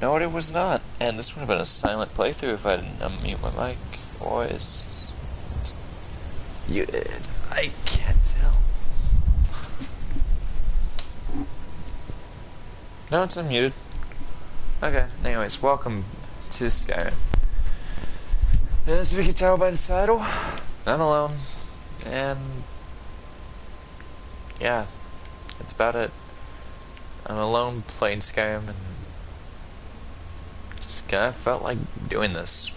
No, it was not. And this would have been a silent playthrough if I didn't unmute my mic. Or is muted? I can't tell. No, it's unmuted. Okay, anyways, welcome to Skyrim. As we can tell by the title, I'm alone. And yeah, that's about it. I'm alone playing Skyrim and just kinda felt like doing this.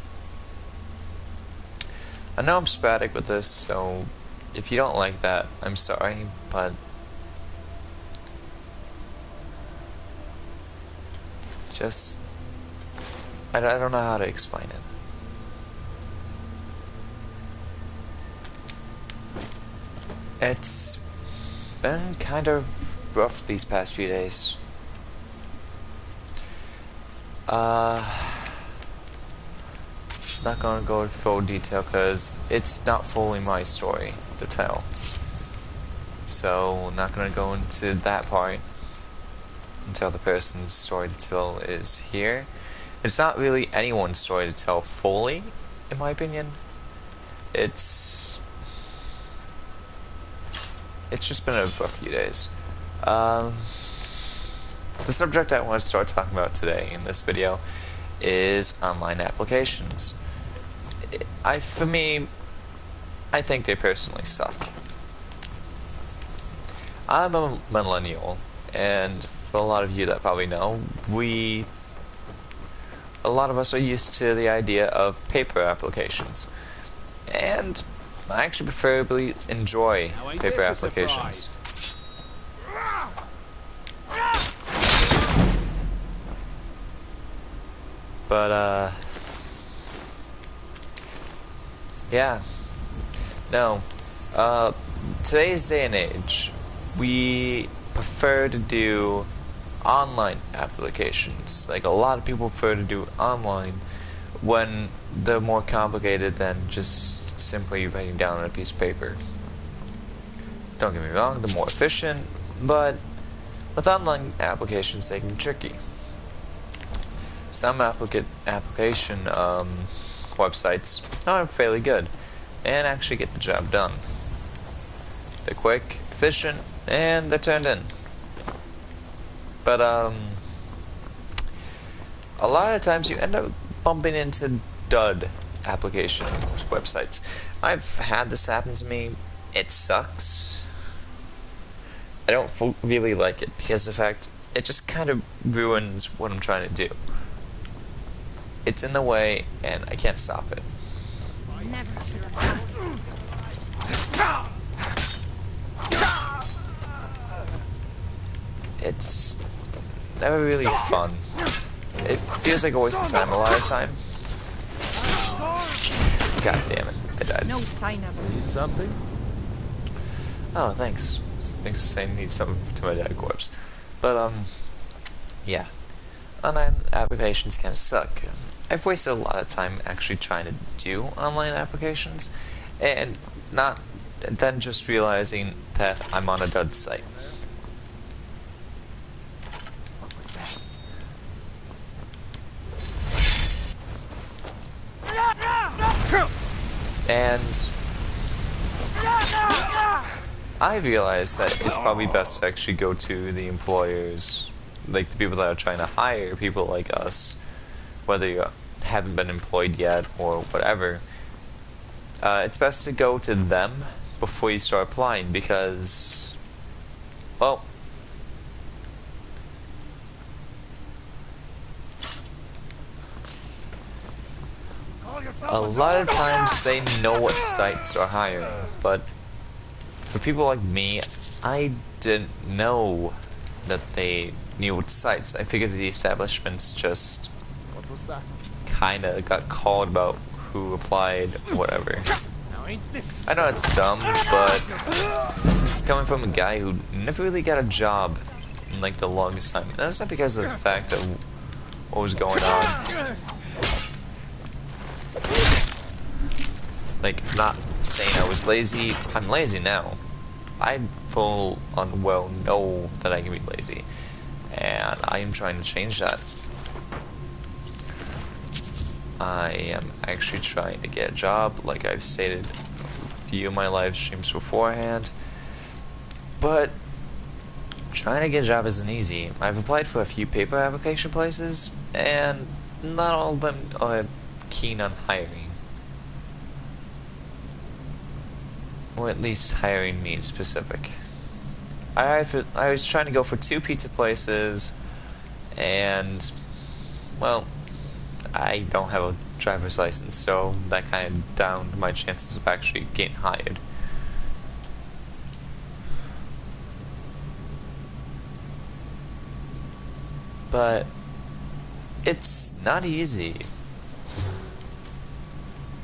I know I'm sporadic with this, so if you don't like that, I'm sorry, but just I don't know how to explain it. It's been kind of rough these past few days. Not gonna go into full detail because it's not fully my story to tell. So, not gonna go into that part until the person's story to tell is here. It's not really anyone's story to tell fully, in my opinion. It's just been a rough few days. The subject I want to start talking about today in this video is online applications. For me, I think they personally suck. I'm a millennial, and for a lot of you that probably know, a lot of us are used to the idea of paper applications. And I actually preferably enjoy paper applications. But, yeah. No. Today's day and age, we prefer to do online applications. Like, a lot of people prefer to do online when they're more complicated than just simply writing down on a piece of paper. Don't get me wrong, they're more efficient, but with online applications, they can be tricky. Some application websites are fairly good and actually get the job done. They're quick, efficient, and they're turned in. But a lot of times you end up bumping into dud application websites. I've had this happen to me. It sucks. I don't really like it because of the fact it just kind of ruins what I'm trying to do. It's in the way, and I can't stop it. It's never really fun. It feels like a waste of time a lot of time. God damn it, I died. No sign of it. Need something? Oh, thanks. Thanks for saying need something to my dead corpse. But, yeah. Online applications kind of suck. I've wasted a lot of time actually trying to do online applications, and then just realizing that I'm on a dud site. And I realized that it's probably best to actually go to the employers, like the people that are trying to hire people like us, whether you haven't been employed yet or whatever. It's best to go to them before you start applying because, well, a lot of times they know what sites are hiring, but for people like me, I didn't know that they knew what sites. I figured the establishments just kinda got called about who applied, whatever. I know it's dumb, but this is coming from a guy who never really got a job in like the longest time. And that's not because of the fact of what was going on. Like, not saying I was lazy. I'm lazy now. I full on well know that I can be lazy, and I am trying to change that. I am actually trying to get a job, like I've stated in a few of my live streams beforehand. But trying to get a job isn't easy. I've applied for a few paper application places, and not all of them are keen on hiring. Or at least hiring me in specific. I was trying to go for 2 pizza places, and, well, I don't have a driver's license, so that kind of downed my chances of actually getting hired. But it's not easy.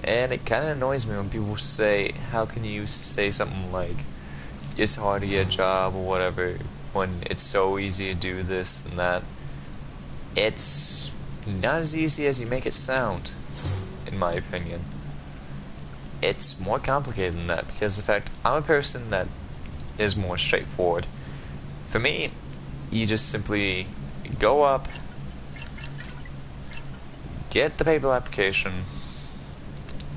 And it kind of annoys me when people say, how can you say something like, it's hard to get a job or whatever, when it's so easy to do this and that. It's not as easy as you make it sound, in my opinion. It's more complicated than that, because in fact, I'm a person that is more straightforward. For me, you just simply go up, get the paper application,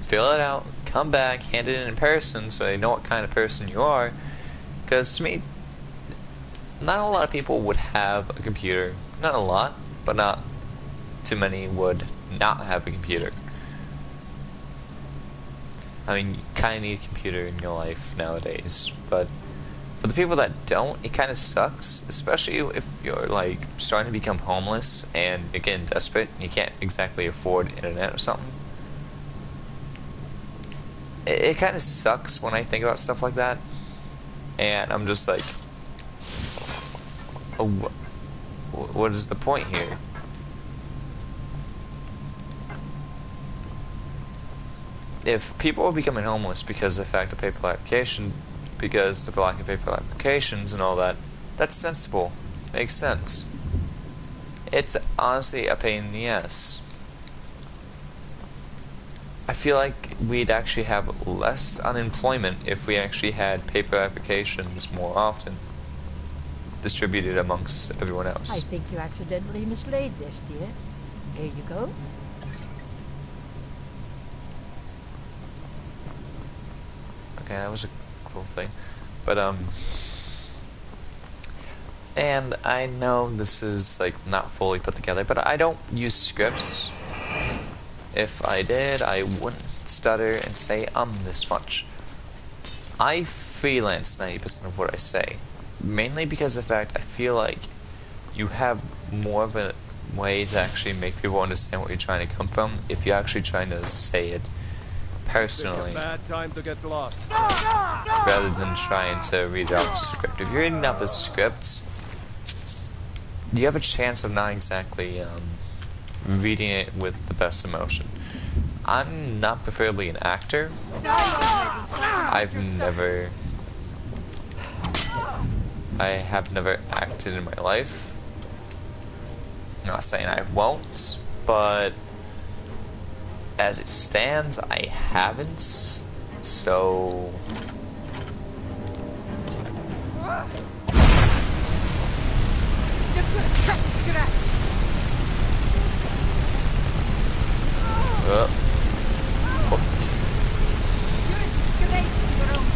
fill it out, come back, hand it in person so they know what kind of person you are. Because to me, not a lot of people would have a computer. Not a lot, but not too many would not have a computer. I mean, you kind of need a computer in your life nowadays, but for the people that don't, it kind of sucks, especially if you're like starting to become homeless and you're getting desperate and you can't exactly afford internet or something. It kind of sucks when I think about stuff like that, and I'm just like, oh, what is the point here? If people are becoming homeless because of the fact of paper application, because of the lack of paper applications and all that, that's sensible. Makes sense. It's honestly a pain in the ass. I feel like we'd actually have less unemployment if we actually had paper applications more often, distributed amongst everyone else. I think you accidentally mislaid this, dear. Here you go. Okay, that was a cool thing. But, and I know this is, like, not fully put together, but I don't use scripts. If I did, I wouldn't stutter and say, this much. I freelance 90% of what I say. Mainly because of the fact I feel like you have more of a way to actually make people understand what you're trying to come from if you're actually trying to say it personally, bad time to get lost. rather than trying to read out a script. If you're reading out a script, you have a chance of not exactly reading it with the best emotion. I'm not preferably an actor. I have never acted in my life. I'm not saying I won't, but as it stands, I haven't, so... Just gonna cut scratch.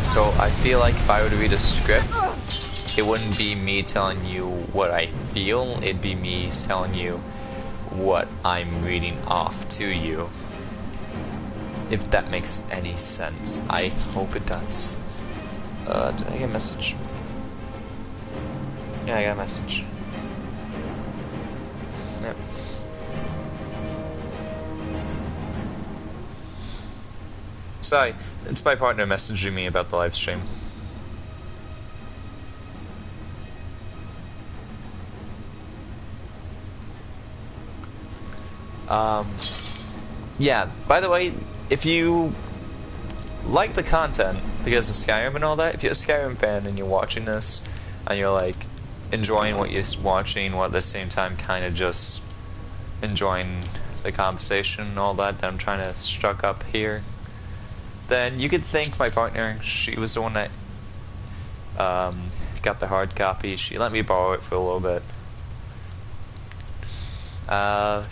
So I feel like if I were to read a script, it wouldn't be me telling you what I feel, it'd be me telling you what I'm reading off to you. If that makes any sense. I hope it does. Did I get a message? Yeah, I got a message. Yep. Sorry, it's my partner messaging me about the live stream. Yeah, by the way, if you like the content, because of Skyrim and all that, if you're a Skyrim fan and you're watching this, and you're like, enjoying what you're watching, while at the same time kind of just enjoying the conversation and all that I'm trying to struck up here, then you could thank my partner. She was the one that got the hard copy. She let me borrow it for a little bit.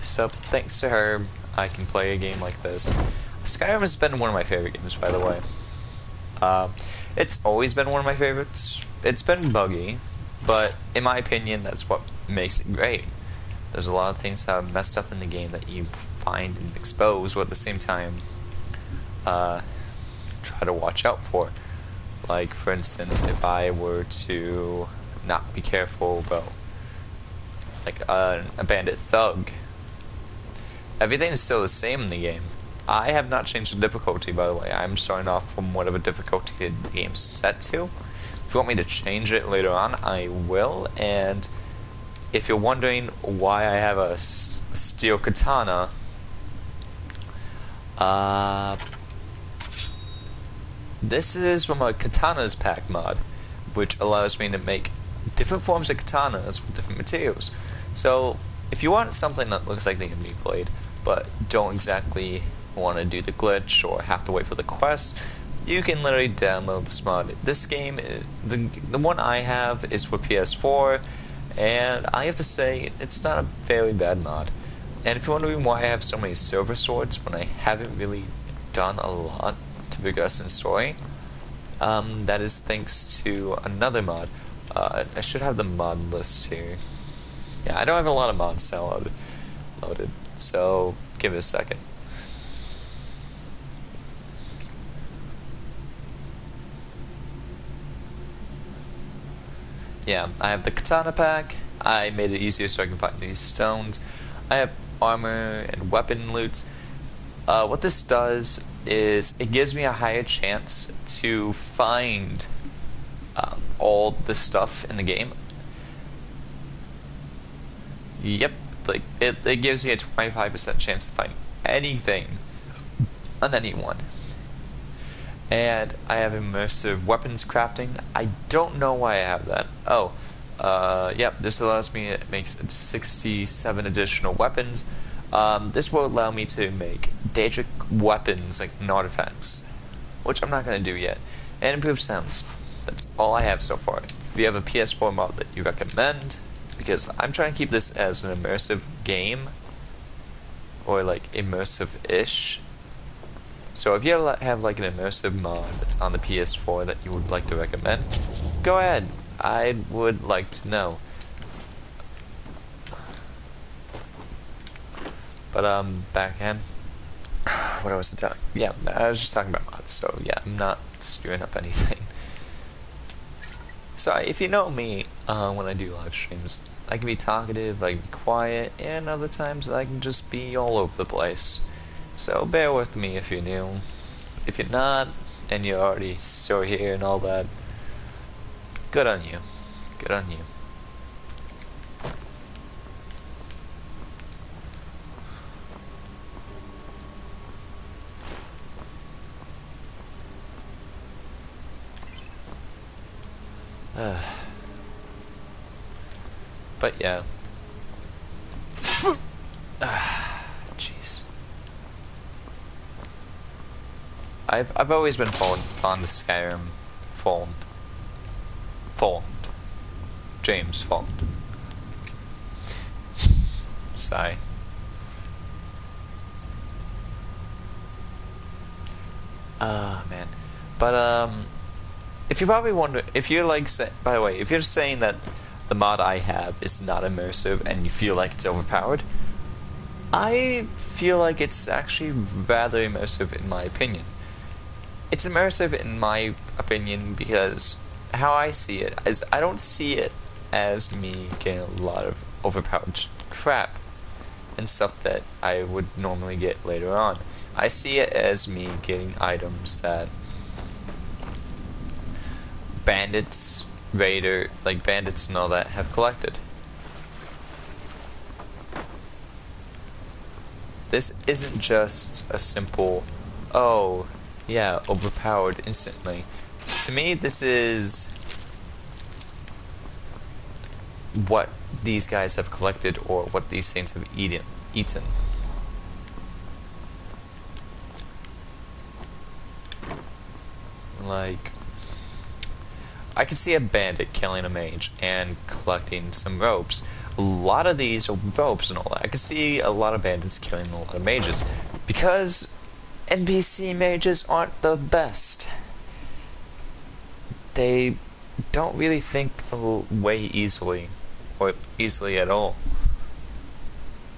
So thanks to her, I can play a game like this. Skyrim has been one of my favorite games, by the way. It's always been one of my favorites. It's been buggy, but in my opinion, that's what makes it great. There's a lot of things that are messed up in the game that you find and expose, but at the same time, try to watch out for. Like, for instance, if I were to not be careful about, like, a bandit thug, everything is still the same in the game. I have not changed the difficulty, by the way. I'm starting off from whatever difficulty the game's set to. If you want me to change it later on, I will. And if you're wondering why I have a steel katana, this is from a Katanas Pack mod, which allows me to make different forms of katanas with different materials. So, if you want something that looks like the enemy blade, but don't exactly want to do the glitch or have to wait for the quest, you can literally download this mod. This game, the one I have is for PS4, and I have to say, it's not a fairly bad mod. And if you're wondering why I have so many silver swords when I haven't really done a lot to progress in story, that is thanks to another mod. I should have the mod list here. Yeah, I don't have a lot of mods downloaded, so give it a second. Yeah, I have the katana pack. I made it easier so I can find these stones. I have armor and weapon loots. What this does is it gives me a higher chance to find all the stuff in the game. Yep, like it gives me a 25% chance to find anything on anyone. And I have immersive weapons crafting. I don't know why I have that. Oh, yep, this allows me, it makes 67 additional weapons. This will allow me to make Daedric weapons, like artifacts, which I'm not going to do yet, and improve sounds. That's all I have so far. If you have a PS4 mod that you recommend, because I'm trying to keep this as an immersive game, or like immersive-ish. So if you have like an immersive mod that's on the PS4 that you would like to recommend, go ahead. I would like to know. But back again. What was the talking? Yeah, I was just talking about mods. So yeah, I'm not screwing up anything. So if you know me, when I do live streams, I can be talkative, I can be quiet, and other times I can just be all over the place. So bear with me if you're new. If you're not, and you're already still here and all that, good on you. Good on you. But yeah. Jeez. I've always been fond of Skyrim. Fond. James Fond. Sigh. Man. But if you probably wonder, if you're like, by the way, if you're saying that the mod I have is not immersive and you feel like it's overpowered, I feel like it's actually rather immersive in my opinion. It's immersive in my opinion because how I see it is I don't see it as me getting a lot of overpowered crap and stuff that I would normally get later on. I see it as me getting items that bandits, bandits and all that have collected. This isn't just a simple, oh, yeah, overpowered instantly. To me, this is what these guys have collected or what these things have eaten. Like, I can see a bandit killing a mage and collecting some ropes. a lot of these are ropes and all that. I can see a lot of bandits killing a lot of mages because NPC mages aren't the best. They don't really think way easily, or easily at all.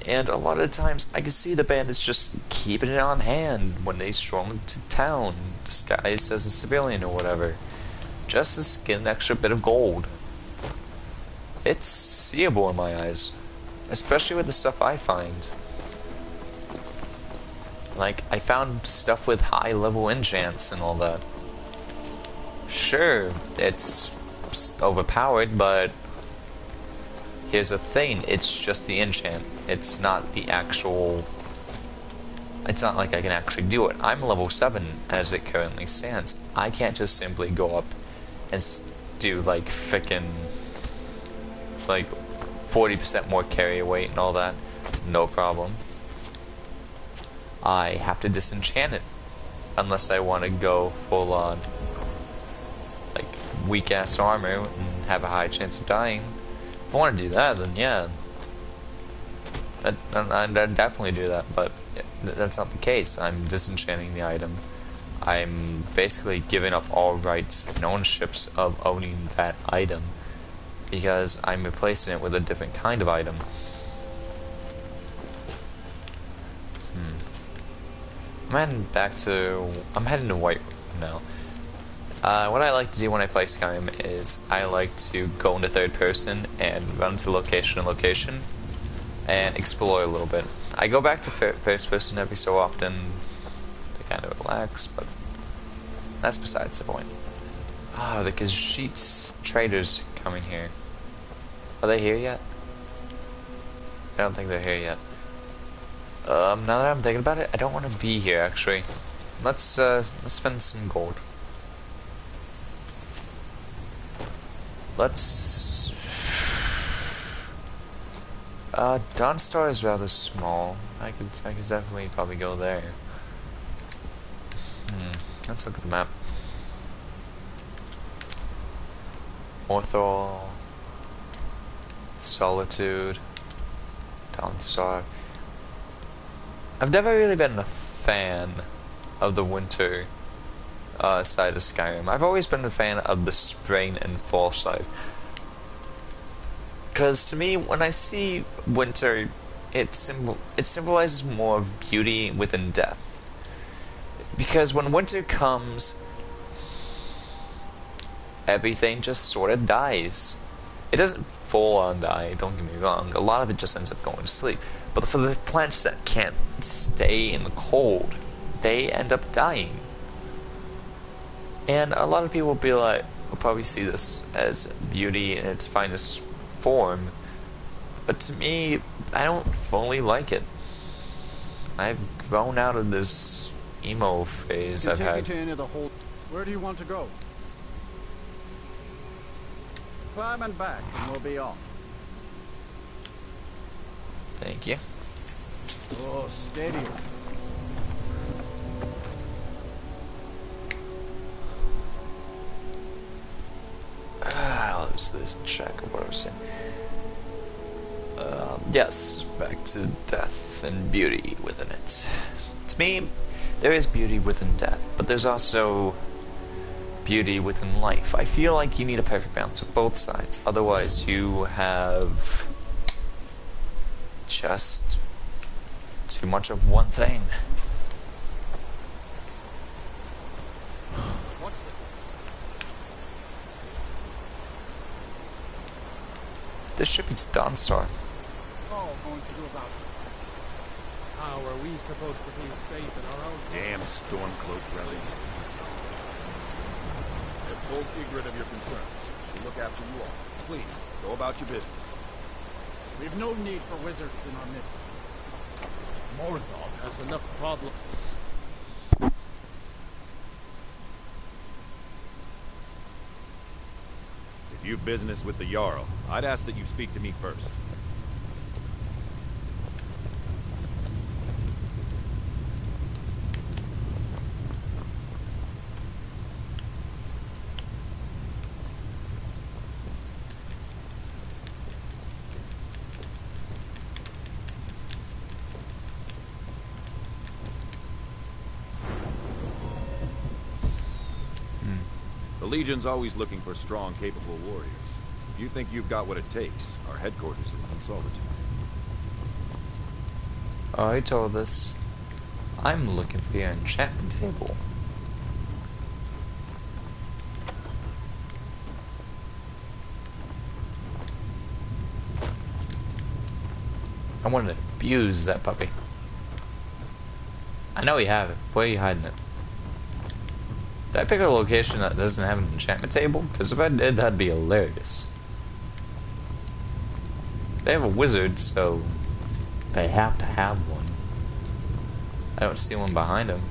And a lot of the times, I can see the bandits just keeping it on hand when they stroll into town, disguised as a civilian or whatever, just to get an extra bit of gold. It's seeable in my eyes, especially with the stuff I find. Like, I found stuff with high level enchants and all that. Sure, it's overpowered, but here's the thing, it's just the enchant. It's not the actual... It's not like I can actually do it. I'm level 7 as it currently stands. I can't just simply go up and do like frickin' like 40% more carry weight and all that. No problem. I have to disenchant it. Unless I want to go full on like weak ass armor and have a high chance of dying. If I want to do that, then yeah. I'd definitely do that, but that's not the case. I'm disenchanting the item. I'm basically giving up all rights and ownerships of owning that item because I'm replacing it with a different kind of item. I'm heading to White now. What I like to do when I play Skyrim is I like to go into third person and run to location to location and explore a little bit. I go back to first person every so often to kind of relax, but that's besides the point. Ah, the Khajiit traders coming here. Are they here yet? I don't think they're here yet. Now that I'm thinking about it, I don't want to be here actually. Let's spend some gold. Let's... Dawnstar is rather small. I could definitely probably go there. Let's look at the map. Orthol, Solitude, Dawnstar. I've never really been a fan of the winter side of Skyrim. I've always been a fan of the spring and fall side. Because to me, when I see winter, it symbolizes more of beauty within death. Because when winter comes, everything just sort of dies. It doesn't full on die, don't get me wrong. A lot of it just ends up going to sleep. But for the plants that can't stay in the cold, they end up dying. And a lot of people will probably see this as beauty in its finest form. But to me, I don't fully like it. I've grown out of this emo phase I've had. Where do you want to go? Climb and back, and we'll be off. Thank you. Oh, steady. I'll lose this track of what I was saying. Yes, back to death and beauty within it. To me, there is beauty within death, but there's also beauty within life. I feel like you need a perfect balance of both sides, otherwise you have just too much of one thing. This ship is Dawnstar. All going to do about it. How are we supposed to feel safe in our own Damn Stormcloak relics. I've told Ygritte of your concerns. She'll look after you all. Please, go about your business. We've no need for wizards in our midst. Mordor has enough problems. If you've business with the Jarl, I'd ask that you speak to me first. Legion's always looking for strong, capable warriors. If you think you've got what it takes, our headquarters is in Solitude. Oh, I told this. I'm looking for your enchantment table. I want to abuse that puppy. I know you have it. Where are you hiding it? Did I pick a location that doesn't have an enchantment table? Because if I did, that'd be hilarious. They have a wizard, so they have to have one. I don't see one behind them.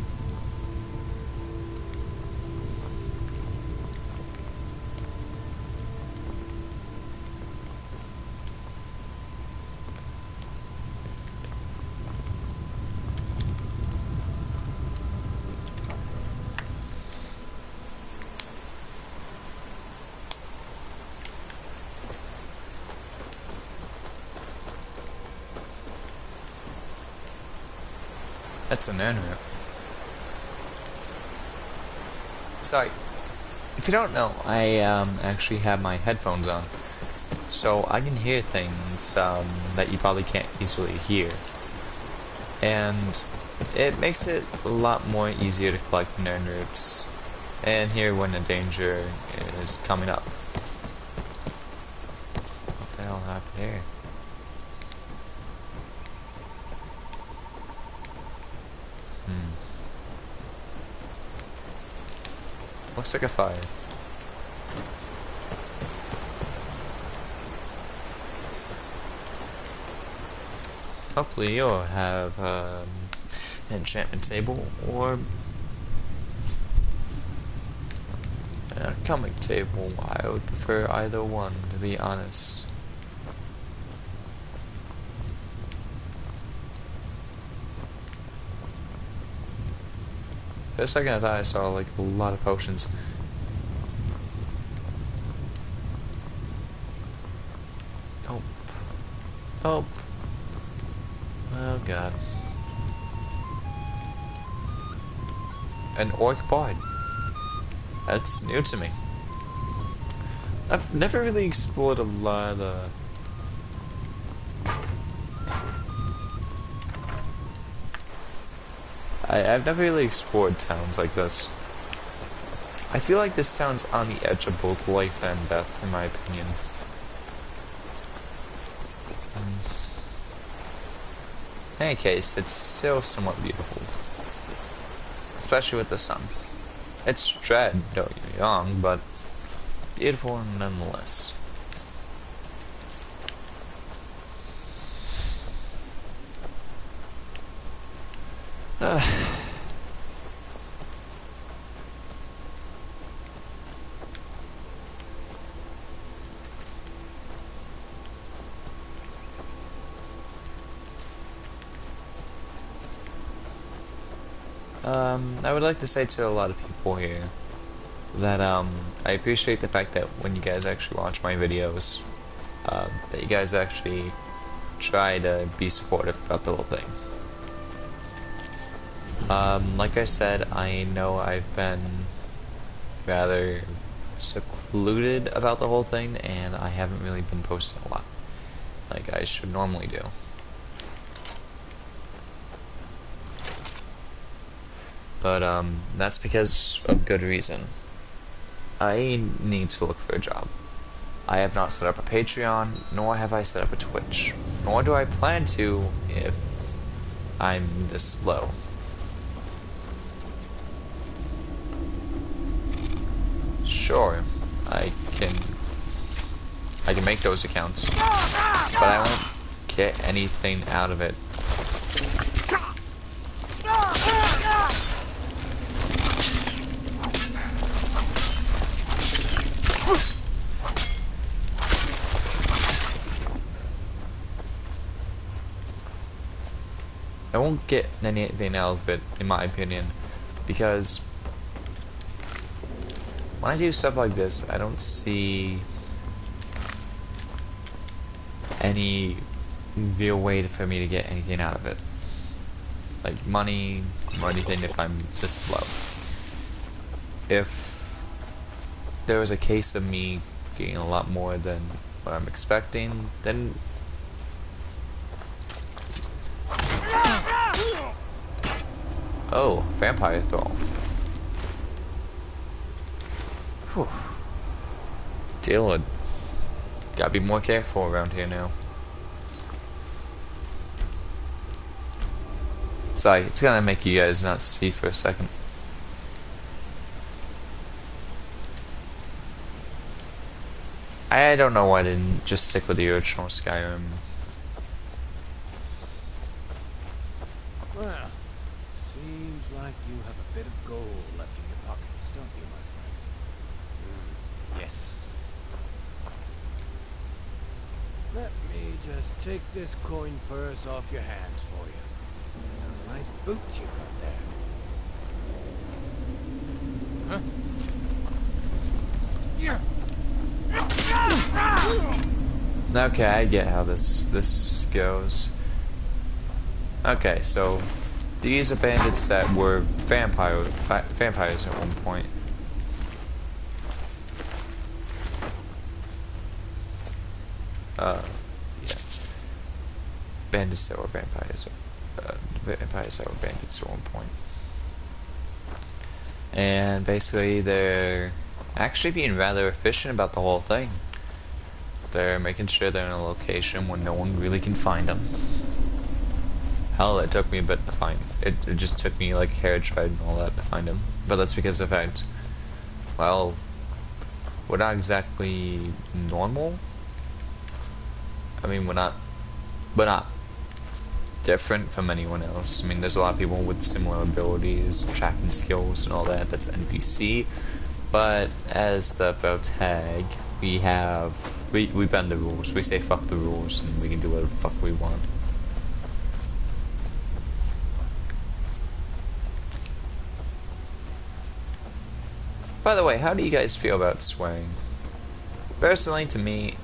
That's an internet. Sorry, if you don't know, I actually have my headphones on, so I can hear things that you probably can't easily hear, and it makes it a lot more easier to collect nerd roots and hear when a danger is coming up. What the hell happened here? Looks like a fire. Hopefully you'll have an enchantment table or a comic table. I would prefer either one, to be honest. For a second I thought I saw like a lot of potions. Nope. Nope. Oh god. An orc bard. That's new to me. I've never really explored a lot of the... I've never really explored towns like this. I feel like this town's on the edge of both life and death, in my opinion. In any case, it's still somewhat beautiful. Especially with the sun. It's dread, don't get me wrong, but beautiful nonetheless. I would like to say to a lot of people here that I appreciate the fact that when you guys actually watch my videos, that you guys actually try to be supportive about the whole thing. Like I said, I know I've been rather secluded about the whole thing, and I haven't really been posting a lot, like I should normally do. But, that's because of good reason. I need to look for a job. I have not set up a Patreon, nor have I set up a Twitch. Nor do I plan to if I'm this low. Sure, I can make those accounts, but I won't get anything out of it. I won't get anything out of it, in my opinion, because when I do stuff like this, I don't see any real way for me to get anything out of it. Like money or anything if I'm this low. If there was a case of me getting a lot more than what I'm expecting, then oh, vampire throw. Whew. Dear Lord. Gotta be more careful around here now. Sorry, it's gonna make you guys not see for a second. I don't know why I didn't just stick with the original Skyrim. Well, seems like you have a bit of gold left in your pockets, don't you, my friend? Yes. Let me just take this coin purse off your hands for you. Nice boots you got there. Huh? Yeah. Okay, I get how this goes. Okay, so these are bandits that were vampires at one point. Yeah. Bandits that were vampires. Vampires that were bandits at one point. And basically they're actually being rather efficient about the whole thing. They're making sure they're in a location where no one really can find them. Hell, it took me a bit to find. It just took me like a carriage ride and all that to find them. But that's because of the fact, well, we're not exactly normal. I mean, we're not different from anyone else. I mean, there's a lot of people with similar abilities, tracking skills and all that. That's NPC. But as the protag, we bend the rules. We say fuck the rules and we can do whatever the fuck we want. By the way, how do you guys feel about swearing? Personally, to me,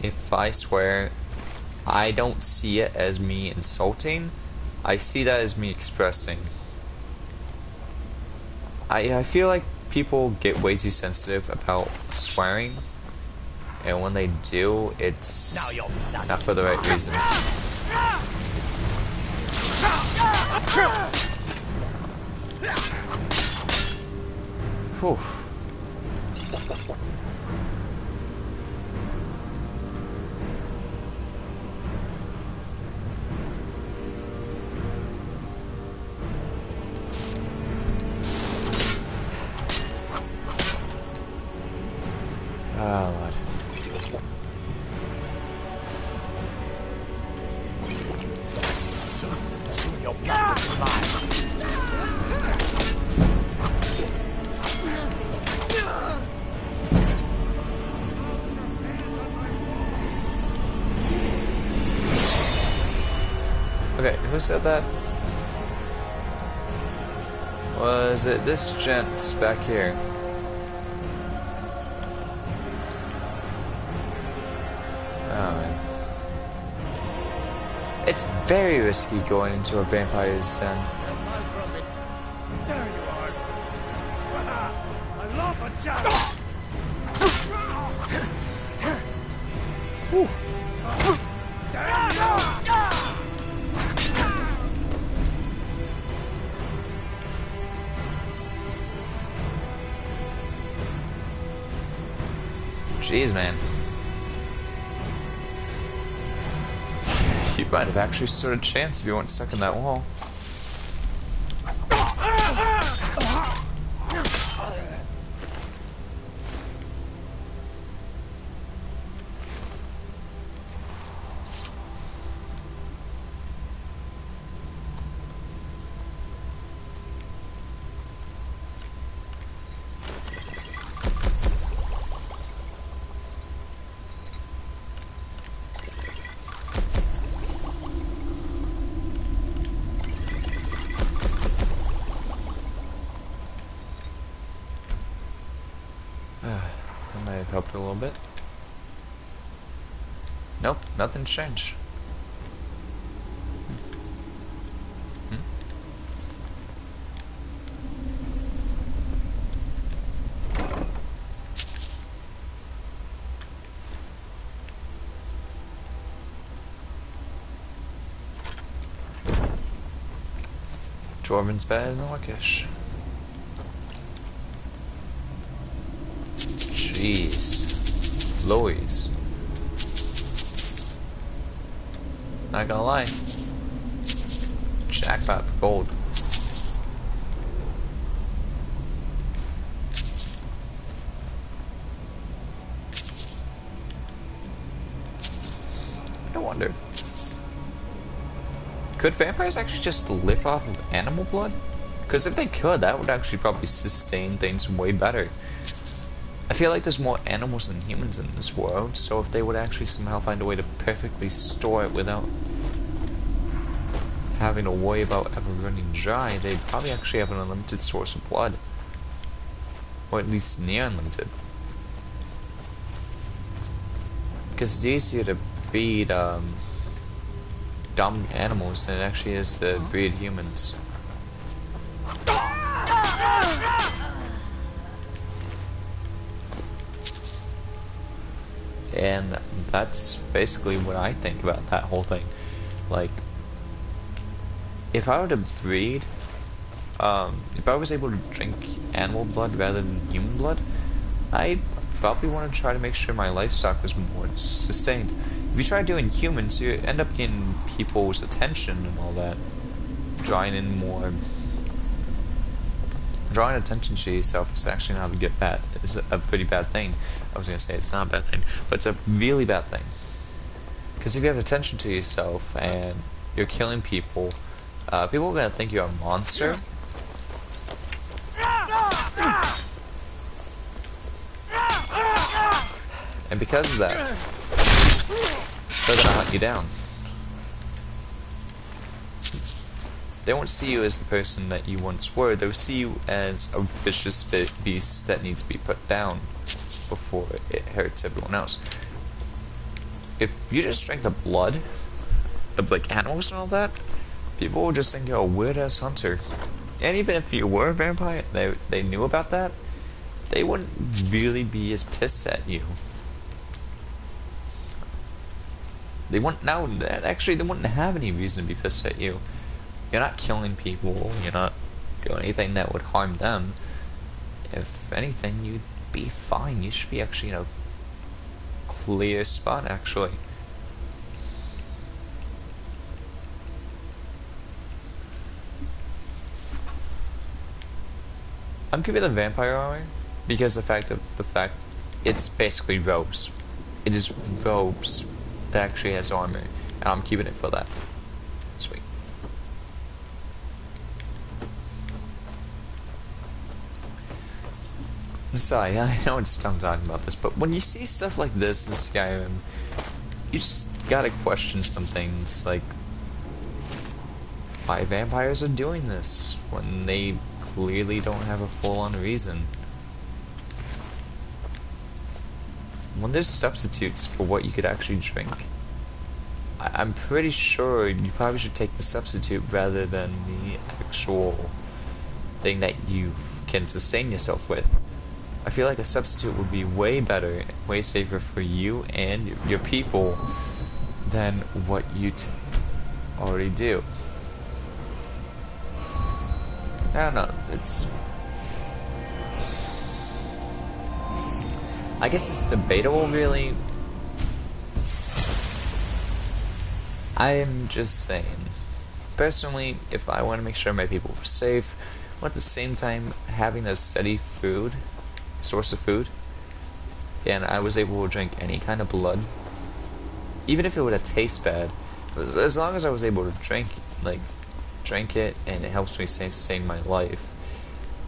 if I swear, I don't see it as me insulting. I see that as me expressing. I feel like people get way too sensitive about swearing, and when they do, it's not for the right reason. Whew. Oh, Lord. Soon you'll be alive. Okay, who said that? Was it this gent back here? Oh man. It's very risky going into a vampire's den. There you are. I love a job. Whew. Jeez, man. You might have actually stood a chance if you weren't stuck in that wall. That might have helped a little bit. Nope, nothing's changed. Hmm? Dwarven's better than Orcish. Jeez. Louise. Not gonna lie. Jackpot for gold. I wonder. Could vampires actually just live off of animal blood? Because if they could, that would actually probably sustain things way better. I feel like there's more animals than humans in this world, so if they would actually somehow find a way to perfectly store it without having to worry about ever running dry, they'd probably actually have an unlimited source of blood. Or at least near unlimited. Because it's easier to breed dumb animals than it actually is to breed humans. And that's basically what I think about that whole thing. Like, if I were to breed, if I was able to drink animal blood rather than human blood, I'd probably want to try to make sure my livestock was more sustained. If you try doing humans, you end up getting people's attention and all that, drawing attention to yourself is actually not a good bad. It's a pretty bad thing. I was gonna say it's not a bad thing, but it's a really bad thing. Because if you have attention to yourself and you're killing people, people are gonna think you're a monster. And because of that, they're gonna hunt you down. They won't see you as the person that you once were. They'll see you as a vicious beast that needs to be put down before it hurts everyone else. If you just drink the blood of like animals and all that, people will just think you're a weird-ass hunter. And even if you were a vampire, they knew about that, they wouldn't really be as pissed at you. They wouldn't. Now, actually, they wouldn't have any reason to be pissed at you. You're not killing people, you're not doing anything that would harm them. If anything, you'd be fine. You should be actually in a clear spot, actually. I'm giving the vampire armor because the fact it's basically robes. It is robes that actually has armor, and I'm keeping it for that. Sweet. Sorry, I know it's dumb talking about this, but when you see stuff like this in Skyrim, you just gotta question some things, like why vampires are doing this when they clearly don't have a full-on reason. When there's substitutes for what you could actually drink, I'm pretty sure you probably should take the substitute rather than the actual thing that you can sustain yourself with. I feel like a substitute would be way better, way safer for you and your people than what you already do. I don't know, I guess it's debatable, really. I'm just saying. Personally, if I want to make sure my people were safe, but at the same time having a steady source of food, and I was able to drink any kind of blood, even if it would have tasted bad, as long as I was able to drink it and it helps me sustain my life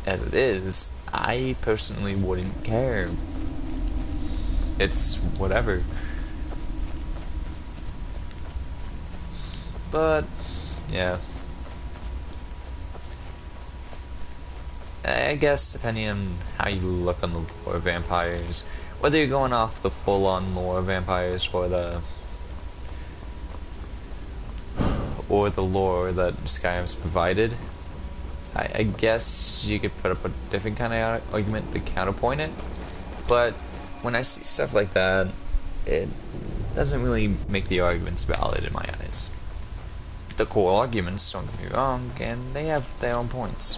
as it is, I personally wouldn't care. It's whatever. But yeah, I guess depending on how you look on the lore of vampires, whether you're going off the full-on lore of vampires or the lore that Skyrim's provided, I guess you could put up a different kind of argument to counterpoint it. But when I see stuff like that, it doesn't really make the arguments valid in my eyes. the core arguments, don't get me wrong, and they have their own points,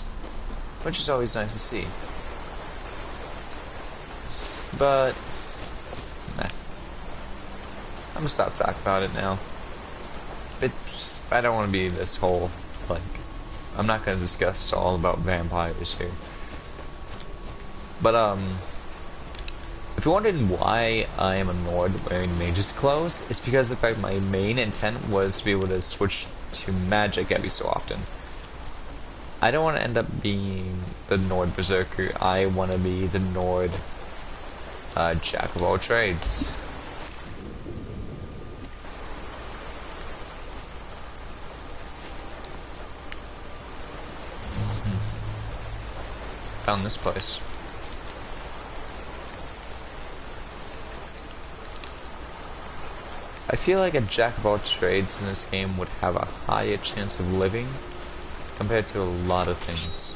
which is always nice to see. But, meh. I'm gonna stop talking about it now. I don't want to be this whole, like, I'm not gonna discuss all about vampires here. But, if you're wondering why I am a Nord wearing mage's clothes, it's because in fact my main intent was to be able to switch to magic every so often. I don't want to end up being the Nord Berserker, I want to be the Nord Jack of all trades. Found this place. I feel like a jack of all trades in this game would have a higher chance of living compared to a lot of things.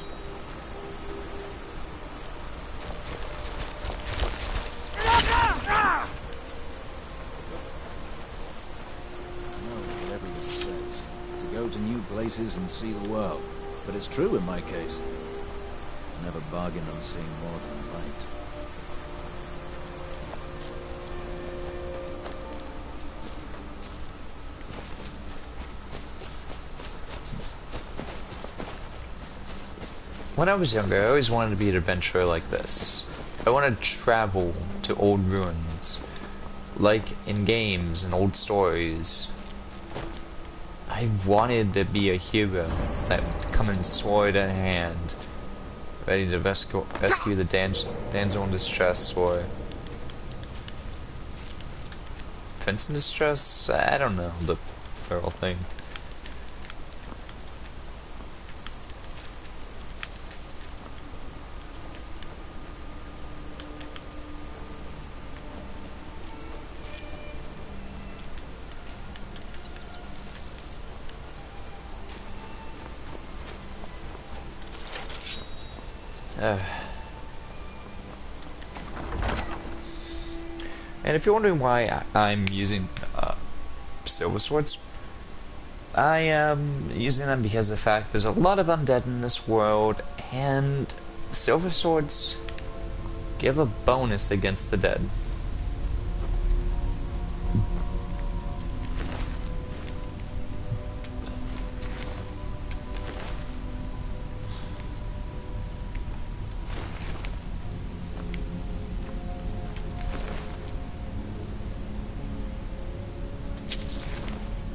What everyone says, to go to new places and see the world. But it's true in my case. I never bargained on seeing more than I liked. When I was younger, I always wanted to be an adventurer like this. I wanted to travel to old ruins, like in games and old stories. I wanted to be a hero that would come in sword in hand, ready to rescue the damsel in distress, or prince in distress? I don't know the plural thing. And if you're wondering why I'm using silver swords, I am using them because of the fact there's a lot of undead in this world, and silver swords give a bonus against the dead.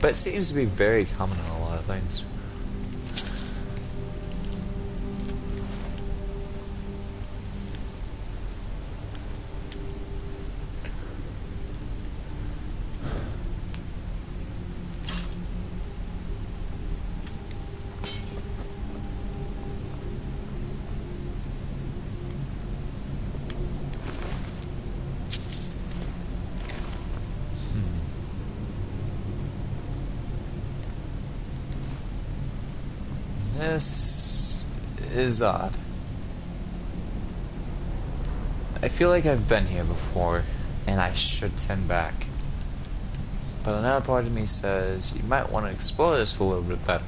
But it seems to be very common in a lot of things. This is odd. I feel like I've been here before, and I should turn back. But another part of me says you might want to explore this a little bit better.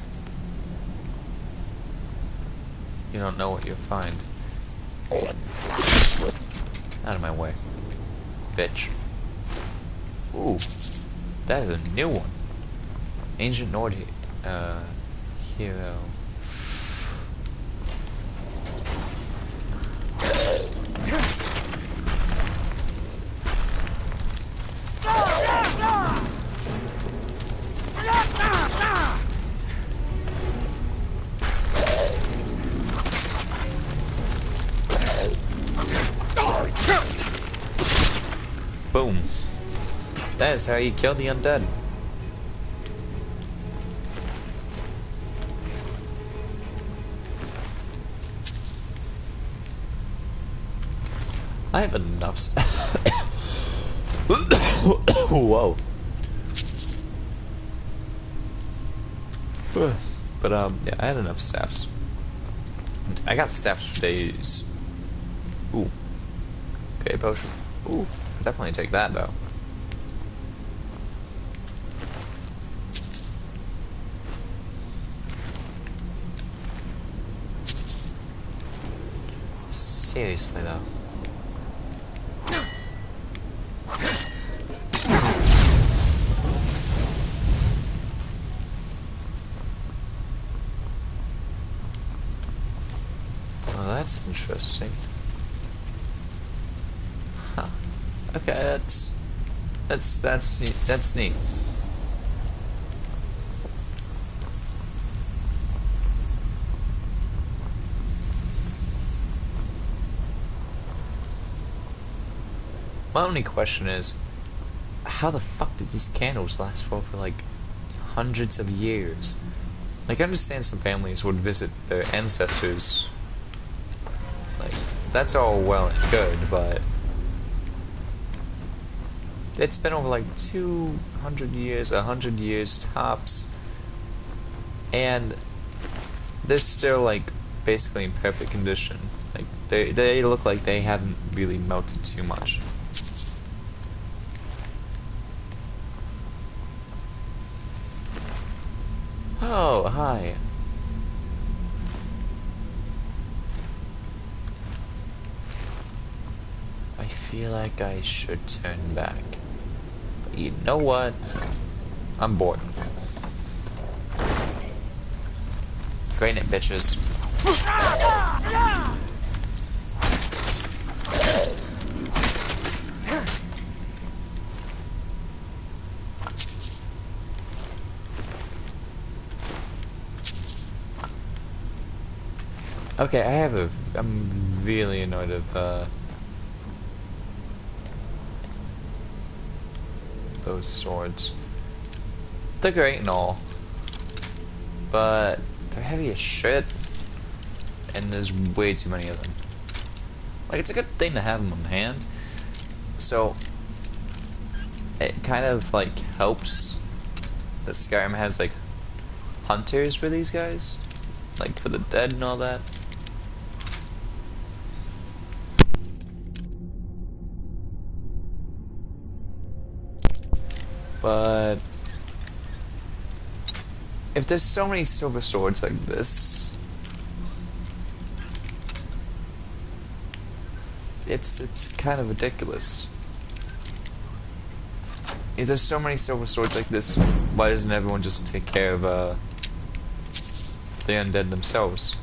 You don't know what you'll find. Out of my way. Bitch. Ooh. That is a new one. Ancient Nord hero. Boom. That is how you kill the undead. I have enough Whoa. But yeah, I had enough staffs. I got staffs for days. Ooh. Okay, potion. Ooh, I'll definitely take that though. Seriously though. Well, that's interesting. Huh. Okay, that's neat. That's neat. My only question is, how the fuck did these candles last for like hundreds of years? Like, I understand some families would visit their ancestors. Like, that's all well and good, but it's been over like 200 years, 100 years tops, and they're still like basically in perfect condition. Like, they look like they haven't really melted too much. Oh, hi. I feel like I should turn back. But you know what? I'm bored. Train it, bitches. Okay, I'm really annoyed of, those swords. They're great and all, but they're heavy as shit, and there's way too many of them. Like, it's a good thing to have them on hand, so it kind of, like, helps that Skyrim has, like, hunters for these guys, like, for the dead and all that. But if there's so many silver swords like this, it's kind of ridiculous. If there's so many silver swords like this, why doesn't everyone just take care of the undead themselves?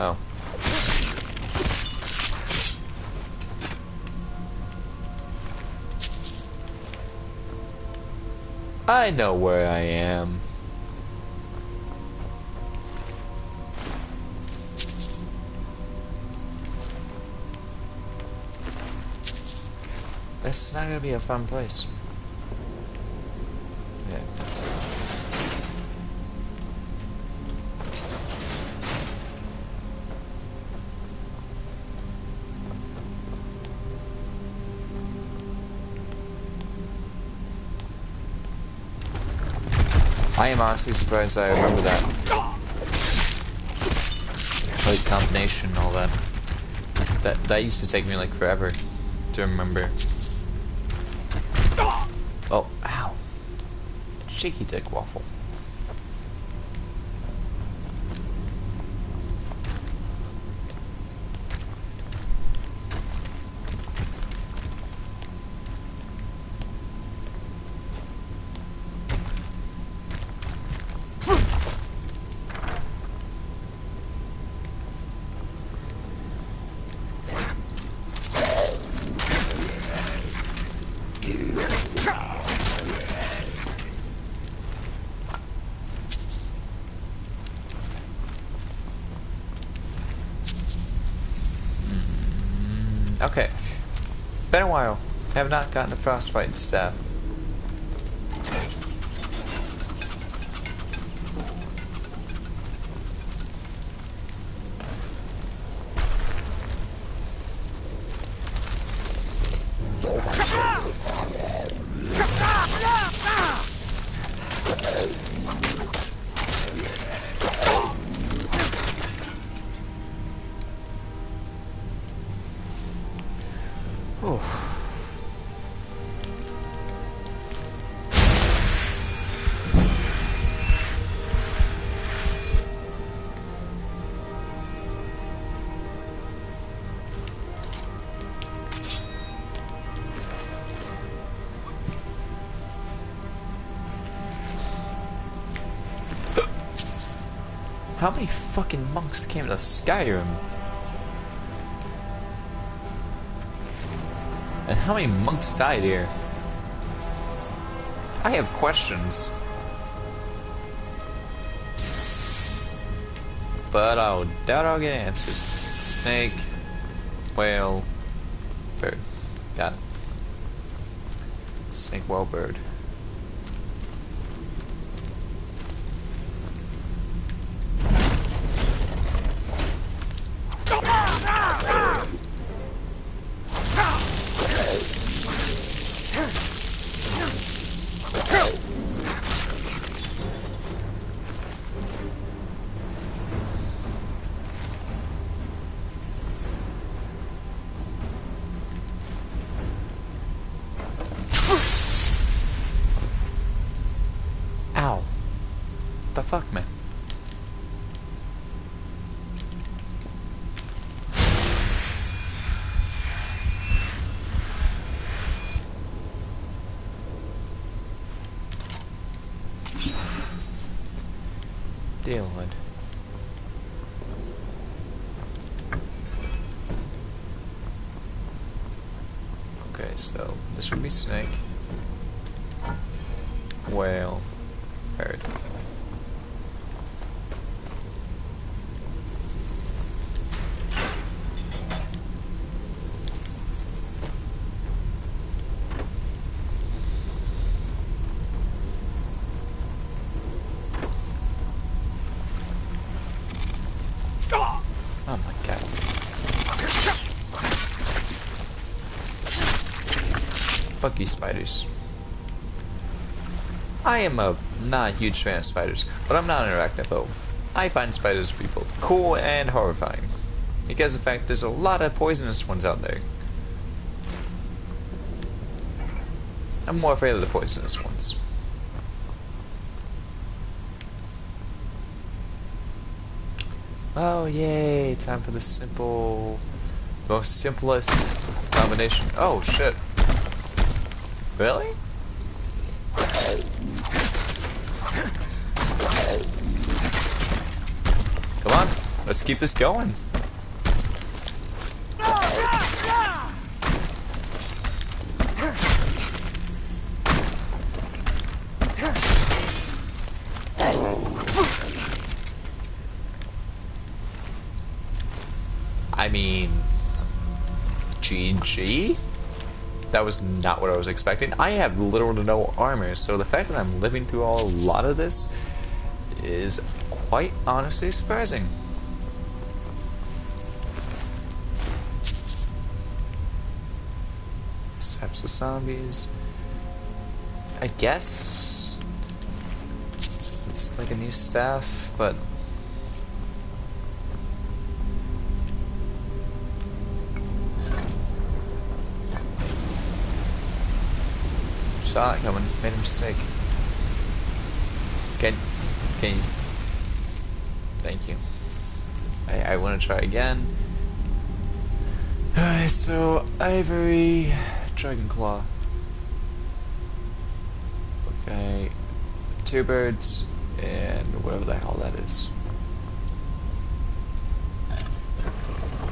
Oh. I know where I am. This is not gonna be a fun place. Yeah. I am honestly surprised I remember that. Like, combination and all that. That used to take me like forever to remember. Oh, ow. Cheeky dick waffle. Okay. Been a while. Have not gotten a frostbite staff. Whew. How many fucking monks came to Skyrim? And how many monks died here? I have questions. But I doubt I'll get answers. Snake, whale, bird. Got it. Snake, whale, bird. Ow. What the fuck, man? Deal with. Okay, so this would be snake, whale, bird. Oh my god. Fuck you, spiders. I am not a huge fan of spiders, but I'm not an arachnophobe. I find spiders to be both cool and horrifying. Because in fact, there's a lot of poisonous ones out there. I'm more afraid of the poisonous ones. Oh yay, time for the most simplest combination. Oh shit. Really? Come on, let's keep this going. I mean, GG? That was not what I was expecting. I have little to no armor, so the fact that I'm living through a lot of this is quite honestly surprising. Steps of zombies. I guess it's like a new staff, but saw it coming, made a mistake. Can you? Thank you. I want to try again. Alright, so Ivory, Dragonclaw. Okay, two birds, and whatever the hell that is.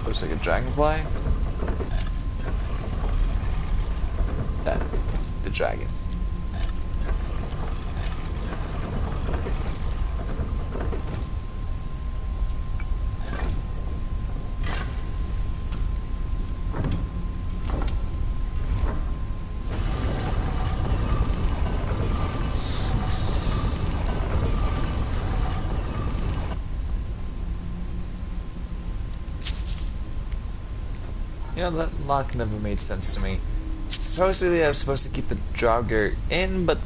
Looks like a dragonfly. That, the dragon. You know, that lock never made sense to me. Supposedly I'm supposed to keep the Draugr in, but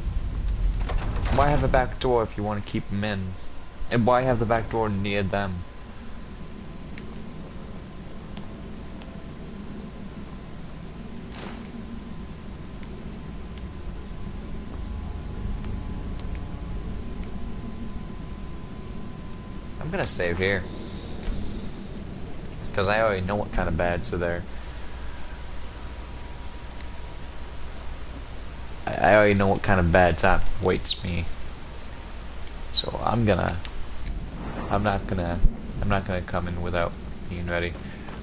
Why have a back door if you want to keep them in? And why have the back door near them? I'm gonna save here. Because I already know what kind of bads are there. I already know what kind of bad time waits me. So I'm not gonna come in without being ready.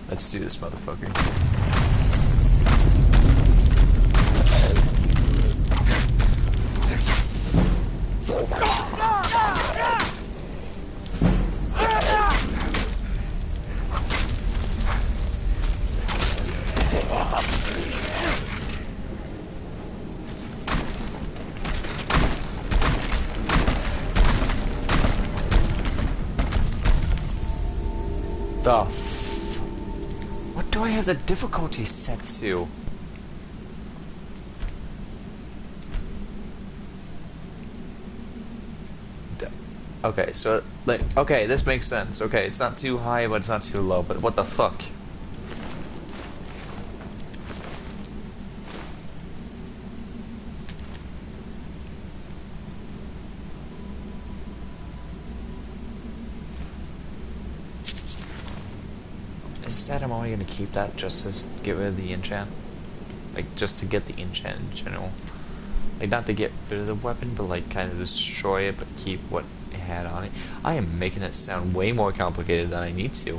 Let's do this, motherfucker. What do I have the difficulty set to? Okay, so like, okay, this makes sense. Okay, it's not too high, but it's not too low. But what the fuck? Is that I'm only gonna keep that just to get rid of the enchant? Like, just to get the enchant in general. Like, not to get rid of the weapon, but like, kind of destroy it, but keep what it had on it. I am making it sound way more complicated than I need to.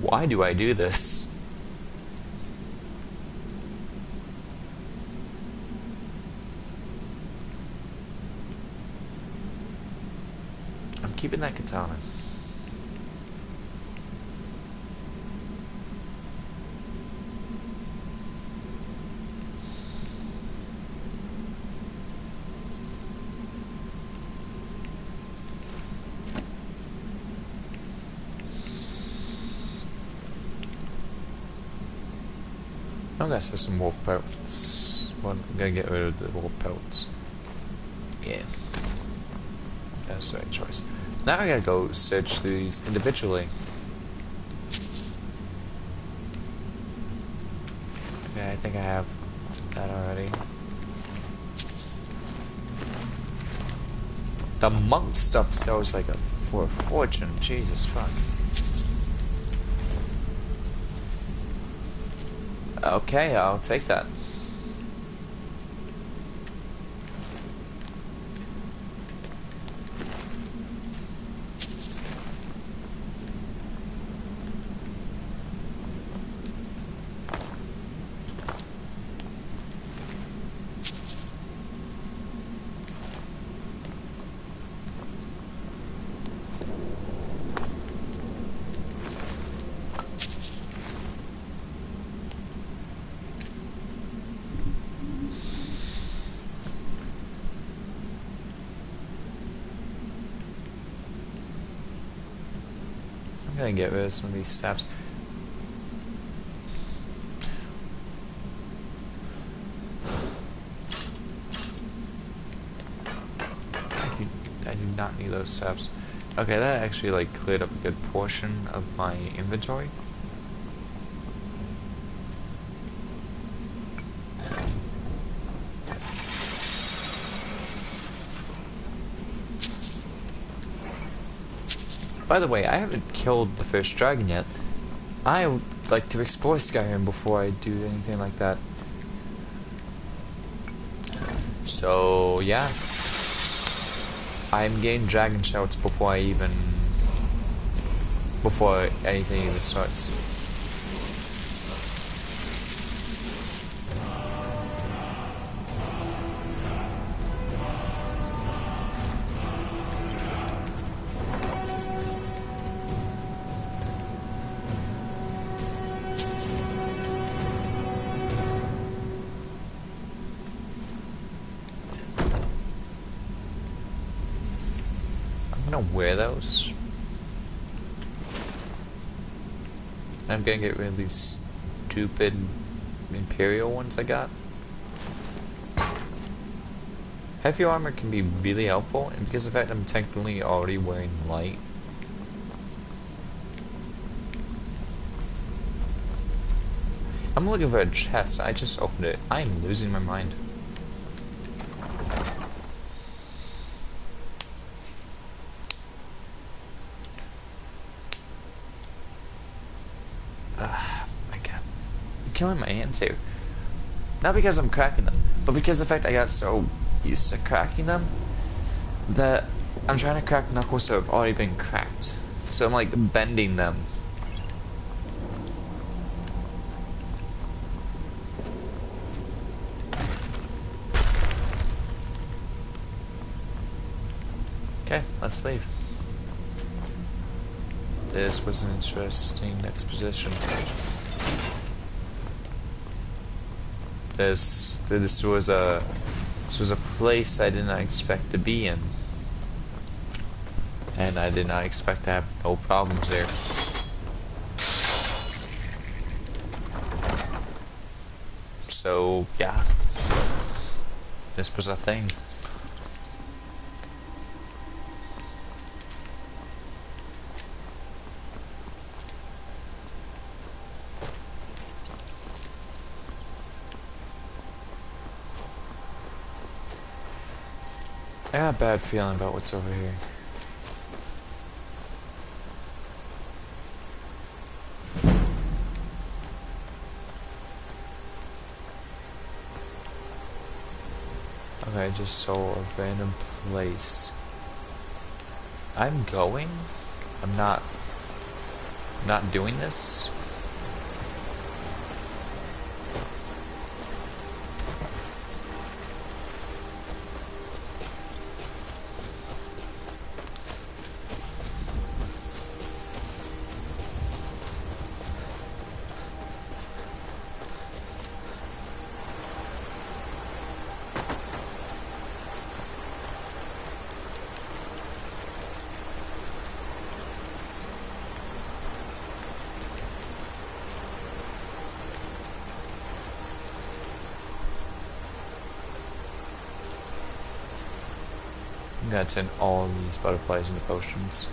Why do I do this? I'm keeping that katana. I'm gonna have some wolf pelts. Well, I'm gonna get rid of the wolf pelts. Yeah. That's the right choice. Now I gotta go search these individually. Okay, I think I have that already. The monk stuff sells like for a fortune. Jesus fuck. Okay, I'll take that. I'm gonna get rid of some of these steps. I do not need those steps. Okay, that actually like cleared up a good portion of my inventory. By the way, I haven't killed the first dragon yet. I would like to explore Skyrim before I do anything like that. So, yeah. I'm getting dragon shouts before anything even starts. I'm gonna wear those. I'm gonna get rid of these stupid Imperial ones I got. Heavy armor can be really helpful, and because of the fact I'm technically already wearing light, I'm looking for a chest. I just opened it. I'm losing my mind. My god. I'm killing my hands here. Not because I'm cracking them, but because of the fact I got so used to cracking them that I'm trying to crack knuckles that have already been cracked. So I'm like bending them. Okay, let's leave. This was an interesting exposition. This was a place I did not expect to be in, and I did not expect to have no problems there. So yeah, this was a thing. I got a bad feeling about what's over here. Okay, I just saw a random place. I'm going? I'm not doing this? I'm gonna turn all these butterflies into potions.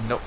Nope.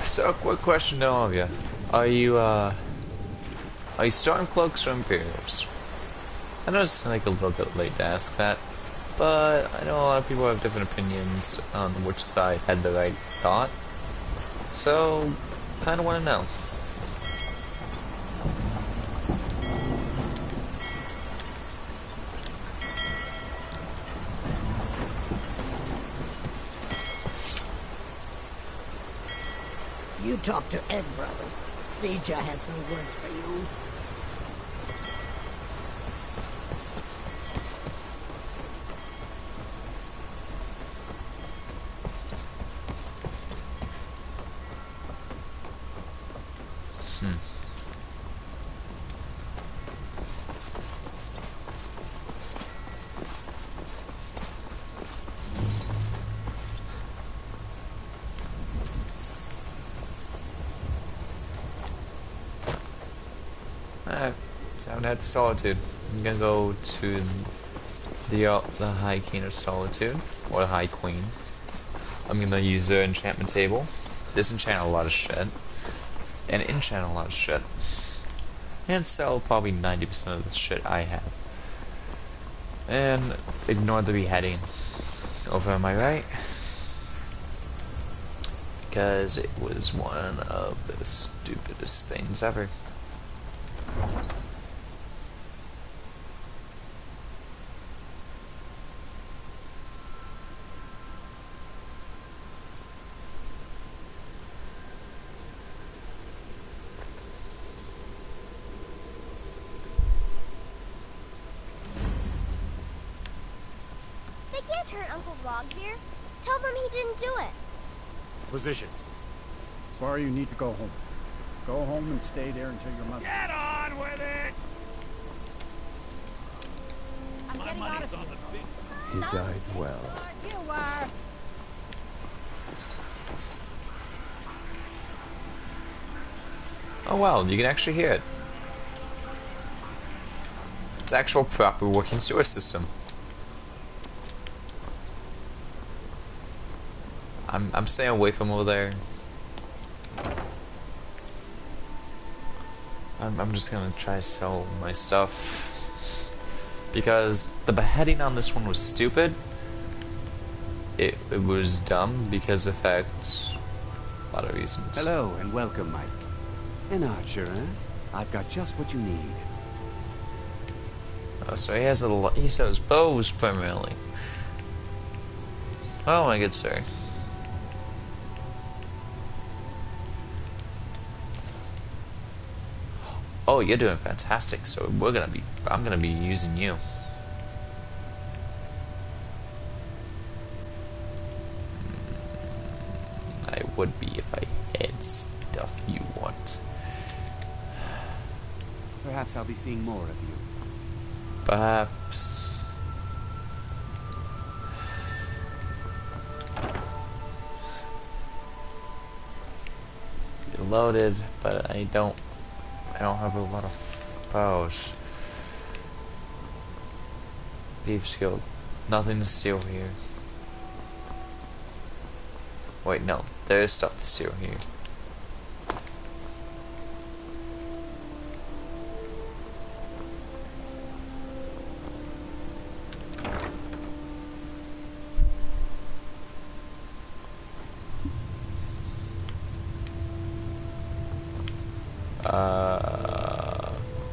So, quick question to all of you. Are you Stormcloaks or Imperials? I know it's like a little bit late to ask that, but I know a lot of people have different opinions on which side had the right thought. So, kinda wanna know. You talk to Ed Brothers. Deja has no words for you. Soundhead Solitude. I'm gonna go to the High King of Solitude, or the High Queen. I'm gonna use their enchantment table, disenchant a lot of shit, and enchant a lot of shit, and sell probably 90% of the shit I have. And ignore the beheading over on my right, because it was one of the stupidest things ever. They can't turn Uncle Rog here. Tell them he didn't do it. Positions. Sorry, you need to go home. Go home and stay there until your mother... Get on with it! I'm getting out of here. He died well. You were. Oh wow, you can actually hear it. It's actual proper working sewer system. I'm staying away from over there. I'm just gonna try to sell my stuff because the beheading on this one was stupid. It was dumb because of a lot of reasons. Hello and welcome, Mike. An archer, eh? I've got just what you need. Oh, so he sells bows primarily. Oh my good sir. Oh, you're doing fantastic. So I'm gonna be using you. I would be if I had stuff you want. Perhaps I'll be seeing more of you. Perhaps. You're loaded, but I don't have a lot of bows. Thief skill. Nothing to steal here. Wait, no. There is stuff to steal here.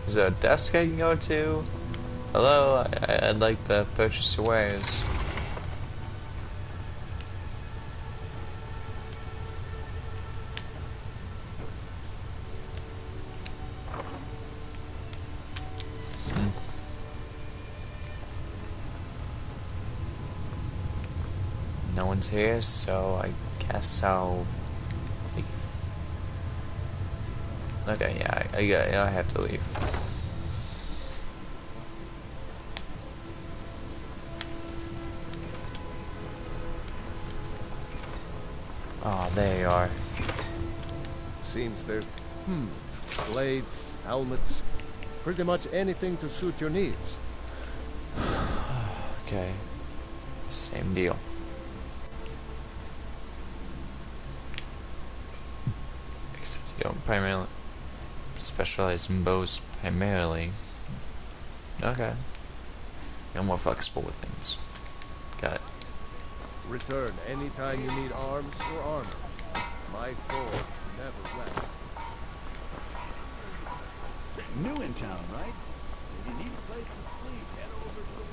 Is there a desk I can go to? Hello, I'd like to purchase your wares. No one's here, so I guess I'll leave. Okay, yeah, I have to leave. Oh, there you are. Seems there's blades, helmets, pretty much anything to suit your needs. Okay. Same deal. Except you don't primarily specialize in bows primarily. Okay. You're more flexible with things. Got it. Return anytime you need arms or armor. My forge never rests. New in town, right? If you need a place to sleep, head over to the...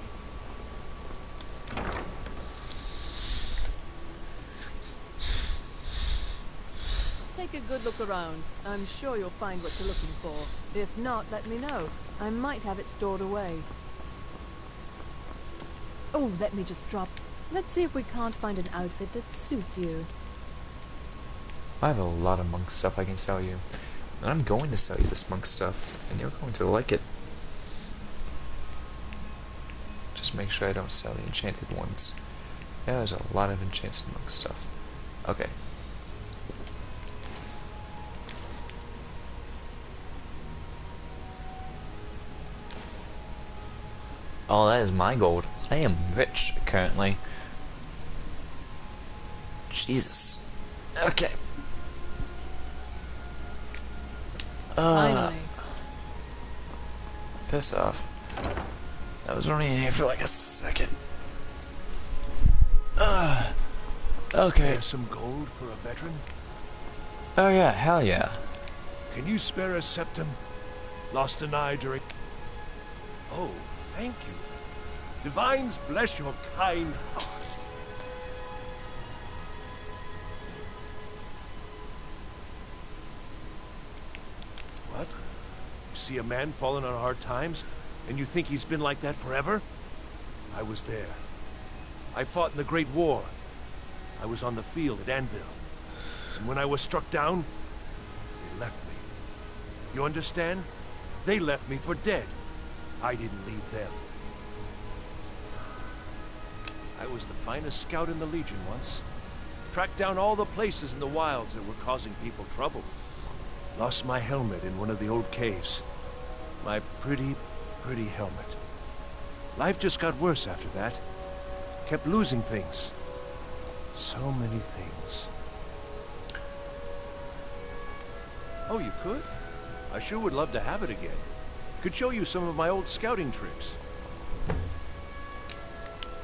Take a good look around. I'm sure you'll find what you're looking for. If not, let me know. I might have it stored away. Oh, let me just drop. Let's see if we can't find an outfit that suits you. I have a lot of monk stuff I can sell you. And I'm going to sell you this monk stuff, and you're going to like it. Just make sure I don't sell the enchanted ones. Yeah, there's a lot of enchanted monk stuff. Okay. Oh, that is my gold. I am rich currently. Jesus. Okay. Finally. Piss off. I was only here for like a second. Okay. Spare some gold for a veteran? Oh yeah, hell yeah. Can you spare a septum? Lost an eye during... Oh, thank you. Divines bless your kind heart. What? You see a man fallen on hard times, and you think he's been like that forever? I was there. I fought in the Great War. I was on the field at Anvil. And when I was struck down, they left me. You understand? They left me for dead. I didn't leave them. I was the finest scout in the Legion once. Tracked down all the places in the wilds that were causing people trouble. Lost my helmet in one of the old caves. My pretty, pretty helmet. Life just got worse after that. Kept losing things. So many things. Oh, you could? I sure would love to have it again. Could show you some of my old scouting tricks.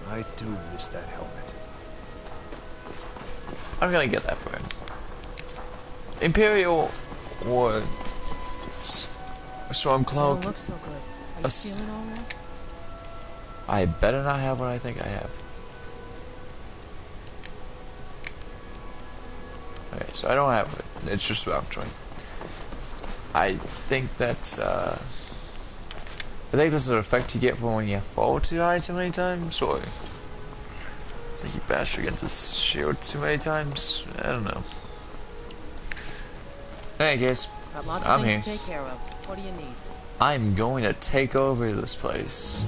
I do miss that helmet. I'm gonna get that for him. Imperial War Storm Cloak. Don't look so good. Are you feeling all right? I better not have what I think I have. Okay, so I don't have it. It's just about joint. I think that's I think this is an effect you get from when you fall too high too many times, or like you bash against this shield too many times. I don't know. Hey guys, Got lots of I'm things here. to take care of. What do you need? I'm going to take over this place.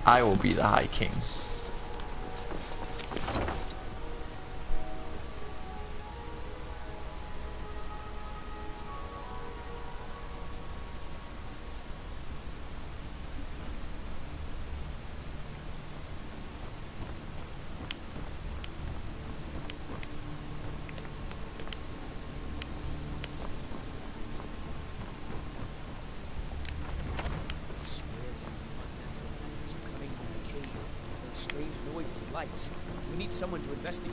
I will be the High King. Strange noises and lights. We need someone to investigate.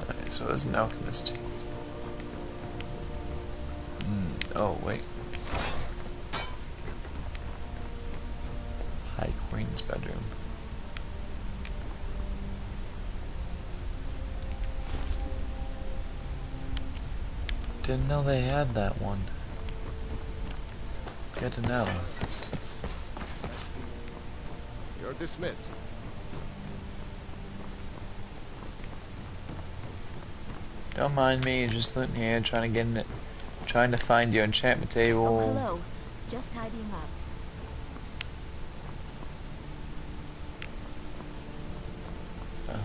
Okay, so as an alchemist. Oh wait. High Queen's bedroom. Didn't know they had that one. Good to know. You're dismissed. Don't mind me, just sitting here trying to get in it, trying to find your enchantment table. Oh, hello. Just tidying up.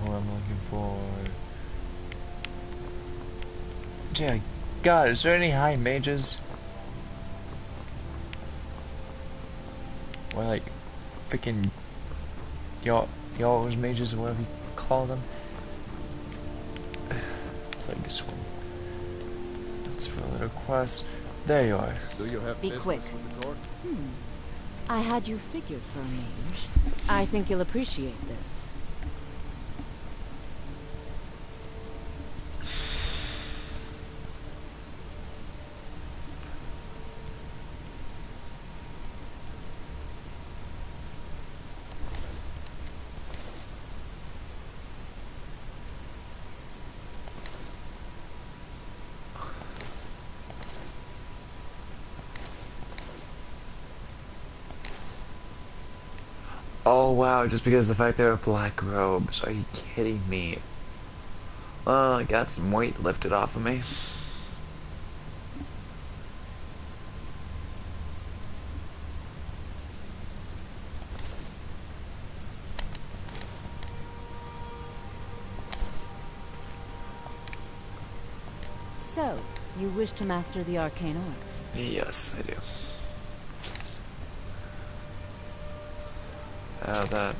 Who I'm looking for. Yeah, God, is there any high mages? Or like, freaking y'all's mages or whatever you call them? It's like this one. That's for a little quest. There you are. Do you have Be business quick. with the court? I had you figured for a mage. I think you'll appreciate this. Oh wow, just because of the fact they're black robes. Are you kidding me? Well, I got some weight lifted off of me. So, you wish to master the arcane arts? Yes, I do. That.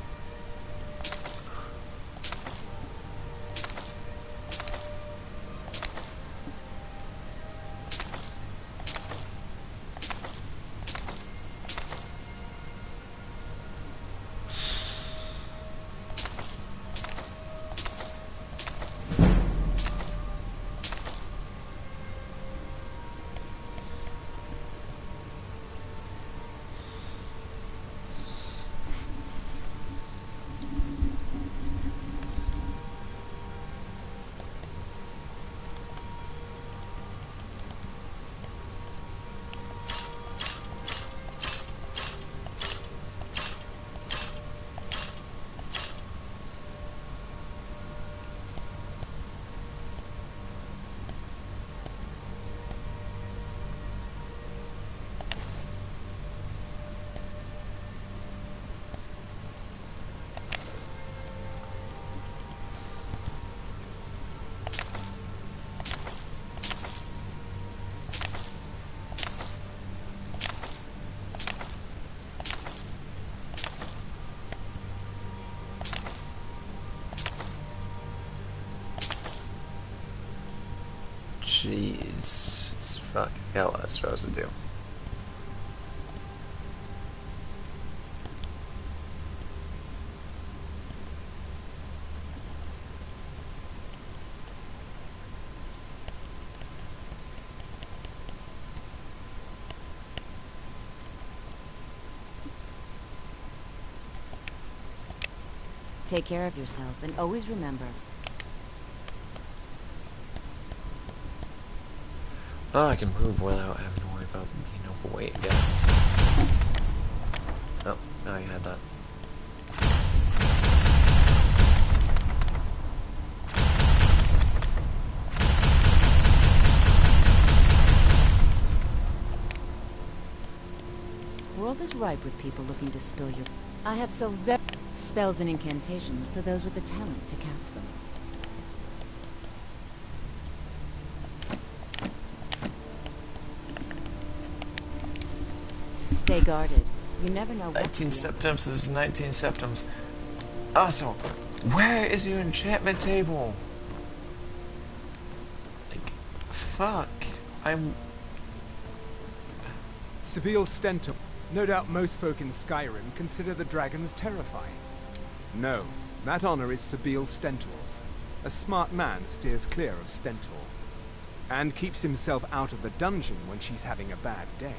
Jeez, it's fucking hell I was supposed to do. Take care of yourself, and always remember, Oh, I can move without having to worry about being overweight again. Oh, now you had that. world is ripe with people looking to spill your... I have so very... spells and incantations for those with the talent to cast them. Stay guarded. You never know what... 19 septums is 19 septums. Also, where is your enchantment table? Like, fuck. I'm... Sabile Stentor. No doubt most folk in Skyrim consider the dragons terrifying. No, that honor is Sabile Stentor's. A smart man steers clear of Stentor, and keeps himself out of the dungeon when she's having a bad day.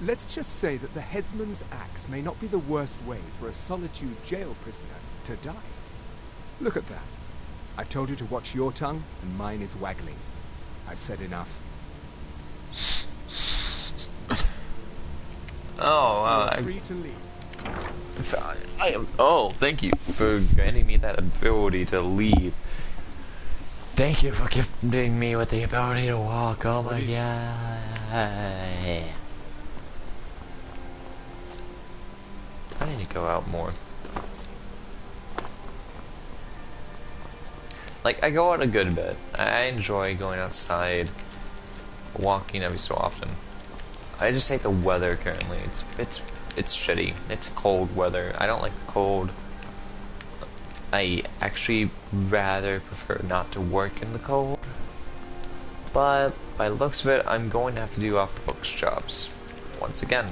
Let's just say that the headsman's axe may not be the worst way for a Solitude jail prisoner to die. Look at that. I've told you to watch your tongue, and mine is waggling. I've said enough. Oh, You're free to leave. I am. Oh, thank you for granting me that ability to leave. Thank you for gifting me with the ability to walk. Oh my god. I need to go out more. Like, I go out a good bit. I enjoy going outside, walking every so often. I just hate the weather currently. It's shitty. It's cold weather. I don't like the cold. I actually rather prefer not to work in the cold. But by the looks of it, I'm going to have to do off the books jobs once again.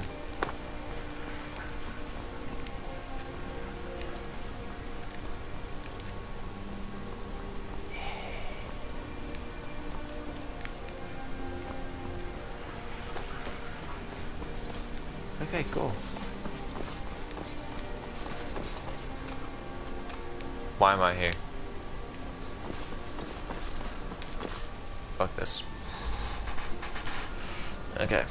Okay, cool. Why am I here? Fuck this. Okay.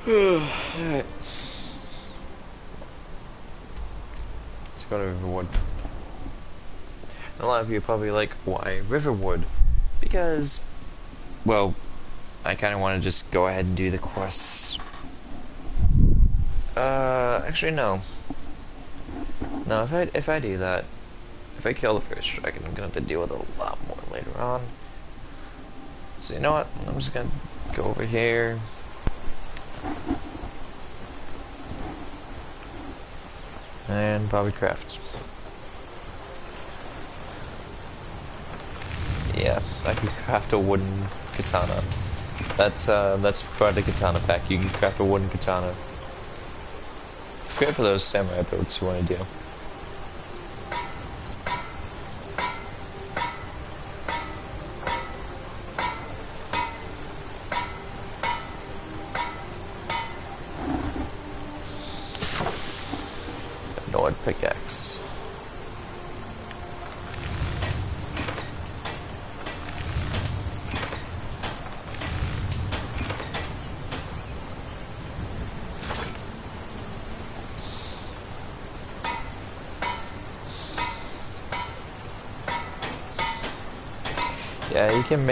Alright. Let's go to Riverwood. A lot of you are probably like, why Riverwood? Because, well, I kind of want to just go ahead and do the quests. Actually no. No, if I do that, if I kill the first dragon, I'm gonna have to deal with it a lot more later on. So you know what? I'm just gonna go over here. And probably craft. Yeah, I can craft a wooden katana. That's part of the katana pack. You can craft a wooden katana. Great for those samurai builds you want to do. Nord pickaxe. Yeah, I can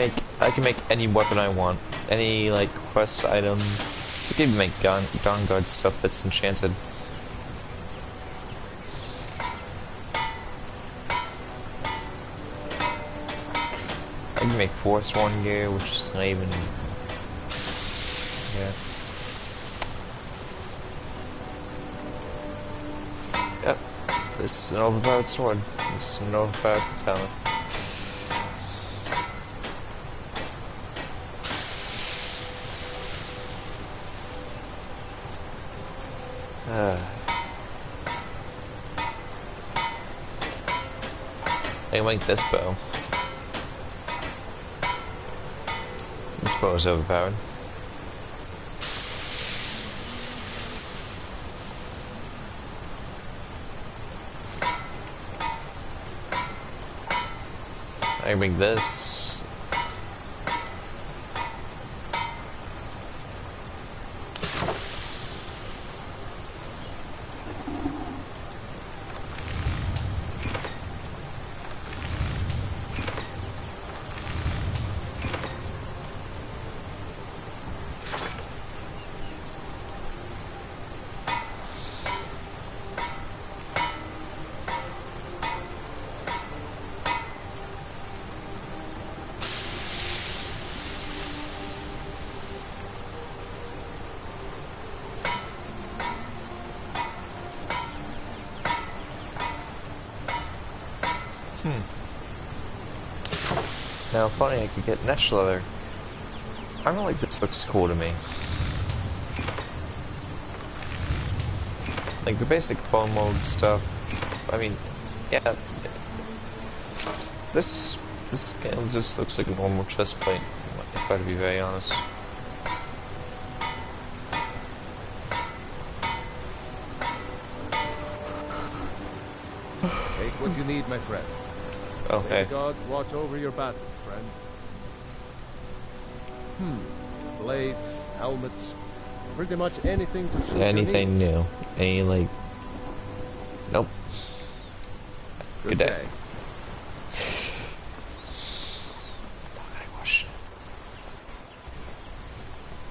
make any weapon I want. Any, like, quest item. You can even make dawn guard stuff that's enchanted. I can make Forsworn gear, which is not even... Yeah. Yep. This is an overpowered sword. This is an overpowered katana. I can make this bow. This bow is overpowered. I can make this. Now, funny, I could get mesh leather. I don't like this looks cool to me. Like the basic bone mold stuff. I mean, yeah. This kind of just looks like a normal chest plate, if I to be very honest. Take what you need, my friend. Okay. May the gods watch over your battles, friend. Blades, helmets, pretty much anything to suit Anything your needs. new. Any, like... Nope. Good day.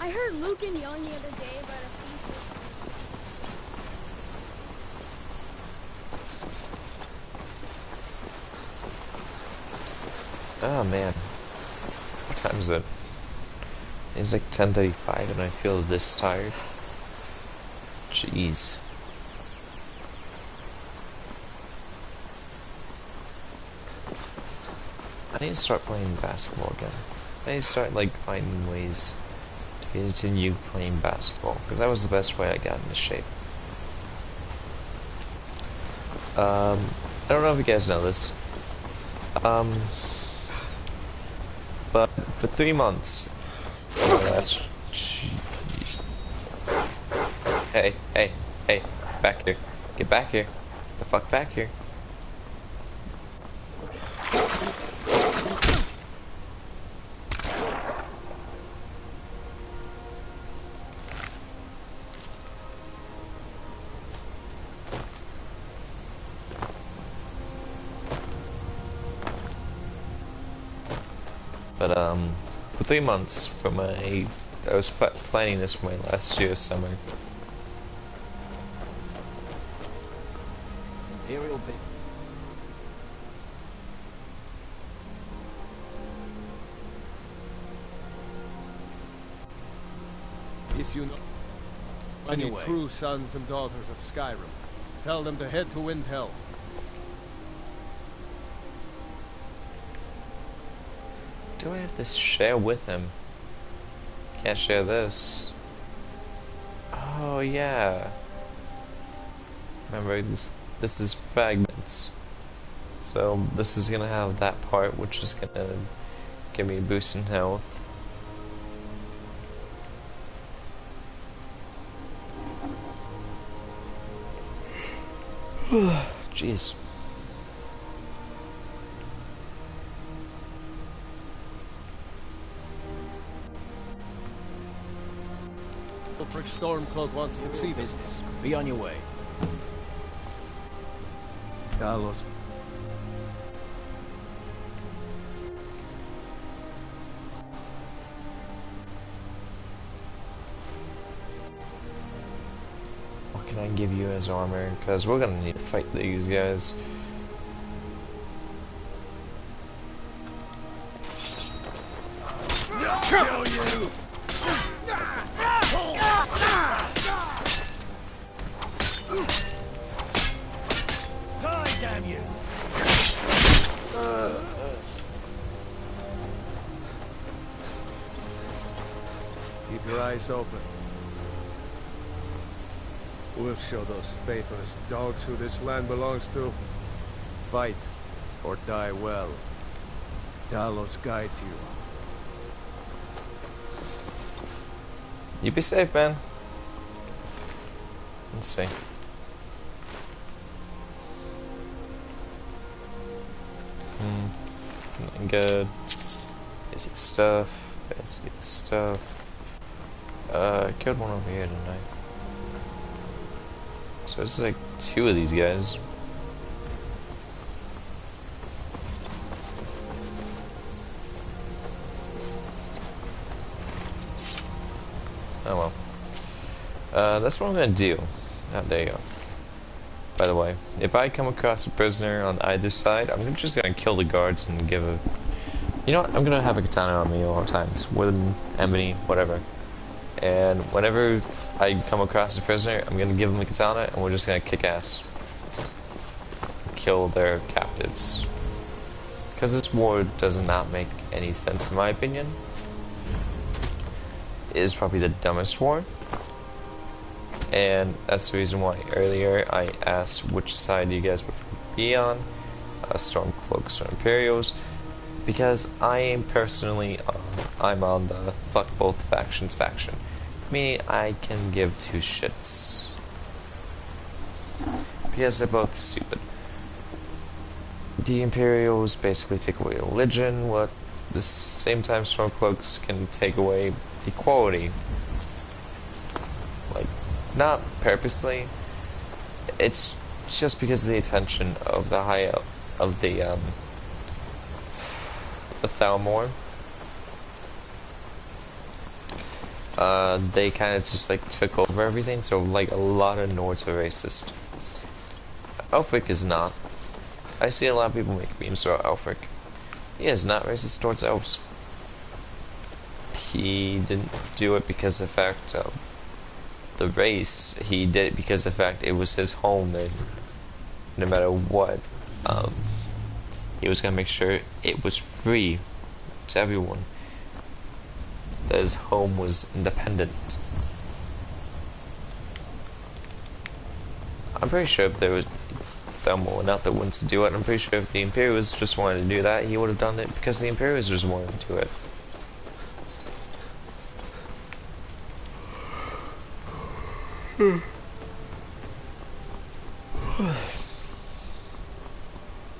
I heard Lucan yelling the other day about a thief. Oh man. What time is it? It's like 10:35 and I feel this tired. Jeez. I need to start playing basketball again. I need to start like finding ways to continue playing basketball because that was the best way I got into shape. I don't know if you guys know this. But for 3 months, hey, back here. Get back here. Get the fuck back here. But for 3 months for my, I was planning this for my last year summer. Imperial bit. Yes, you know. Any Anyway. true sons and daughters of Skyrim. Tell them to head to Windhelm. Do I have to share with him? Can't share this. Oh yeah. Remember, this is fragments. So this is gonna have that part, which is gonna give me a boost in health. Jeez. Ulfric Stormcloak wants to see this. Business. Be on your way. Talos. What can I give you as armor? Because we're gonna need to fight these guys. Kill you! Die, damn you! Keep your eyes open. We'll show those faithless dogs who this land belongs to. Fight, or die well. Talos guide you. You be safe, man. Let's see. Nothing good. Basic stuff. Basic stuff. I killed one over here tonight. So it's like 2 of these guys. Oh well. That's what I'm gonna do. Oh, there you go. By the way, if I come across a prisoner on either side, I'm just gonna kill the guards and give a... You know what? I'm gonna have a katana on me at all times. Wooden, ebony, whatever. And whenever I come across a prisoner, I'm gonna give them a katana and we're just gonna kick ass. Kill their captives. Because this war does not make any sense in my opinion. It is probably the dumbest war. And that's the reason why earlier I asked which side you guys prefer to be on. Stormcloaks or Imperials. Because I am personally, I'm on the fuck both factions faction. Meaning I can give 2 shits. Because they're both stupid. The Imperials basically take away religion, what the same time Stormcloaks can take away equality. Like, not purposely. It's just because of the attention of the Thalmor. They kind of just like took over everything, so like a lot of Nords are racist. Ulfric is not. I see a lot of people make memes about Ulfric. He is not racist towards elves. He didn't do it because of the fact of the race. He did it because of the fact it was his home, and no matter what, he was gonna make sure it was free to everyone. That his home was independent. I'm pretty sure if there was Thelma enough that wanted to do it, I'm pretty sure if the Imperials just wanted to do that, he would have done it because the Imperials just wanted to do it.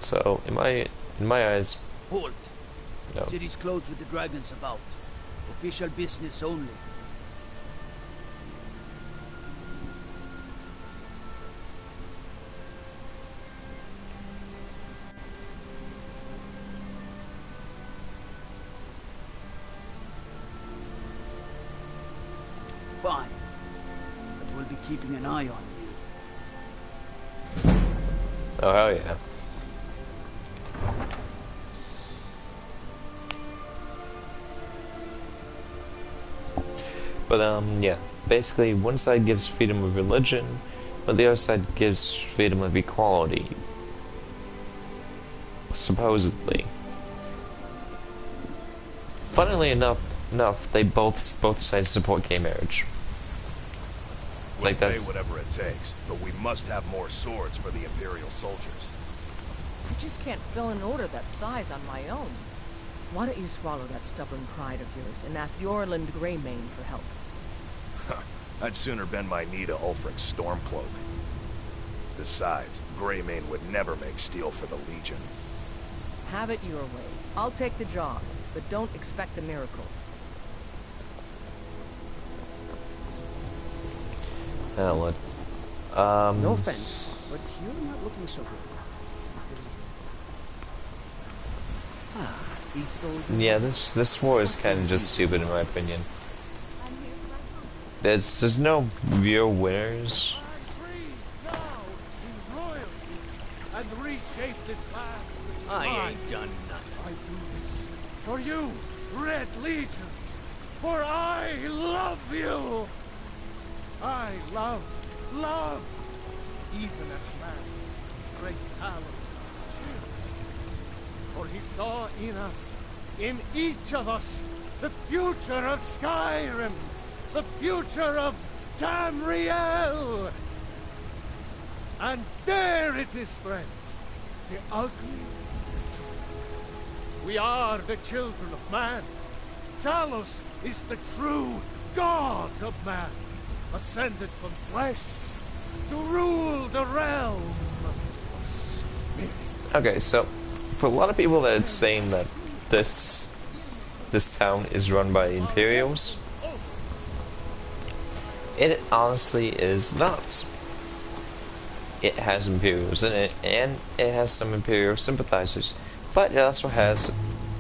So, in my eyes, Halt. no. City's closed with the dragons about. Official business only. Fine. But we'll be keeping an eye on you. Oh, hell yeah. But, yeah. Basically, one side gives freedom of religion, but the other side gives freedom of equality. Supposedly. Funnily enough, they both sides support gay marriage. We'll pay whatever it takes, but we must have more swords for the Imperial soldiers. I just can't fill an order that size on my own. Why don't you swallow that stubborn pride of yours and ask Yorland Greymane for help? I'd sooner bend my knee to Ulfric's Stormcloak. Besides, Greymane would never make steel for the Legion. Have it your way. I'll take the job, but don't expect a miracle. Hell, no offense, but you're not looking so good. Yeah, this war is kind of just stupid in my opinion. There's no real winners. And reshape this land. I ain't done nothing. I do this for you, Red Legions, for I love you. I love, even as man, great talent, for he saw in us, in each of us, the future of Skyrim, the future of Tamriel. And there it is, friends, the ugly and the true. We are the children of man. Talos is the true god of man, ascended from flesh to rule the realm of spirit. Okay, so for a lot of people that it's saying that this town is run by the Imperials, it honestly is not. It has Imperials in it, and it has some Imperial sympathizers, but it also has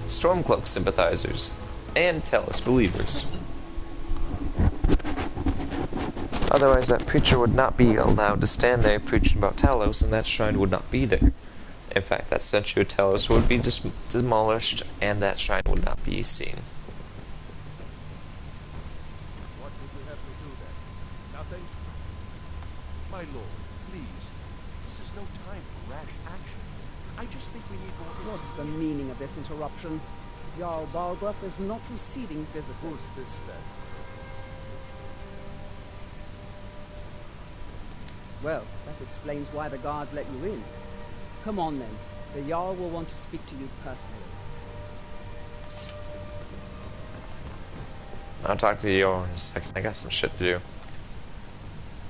Stormcloak sympathizers and Talos believers. Otherwise, that preacher would not be allowed to stand there preaching about Talos, and that shrine would not be there. In fact, that statue of Talos would be demolished, and that shrine would not be seen. What would you have me do then? Nothing? My lord, please. This is no time for rash action. I just think we need more... What's the meaning of this interruption? Jarl Balgruuf is not receiving visitors. Who's this then? Well, that explains why the guards let you in. Come on then. The Jarl will want to speak to you personally. I'll talk to you in a second. I got some shit to do.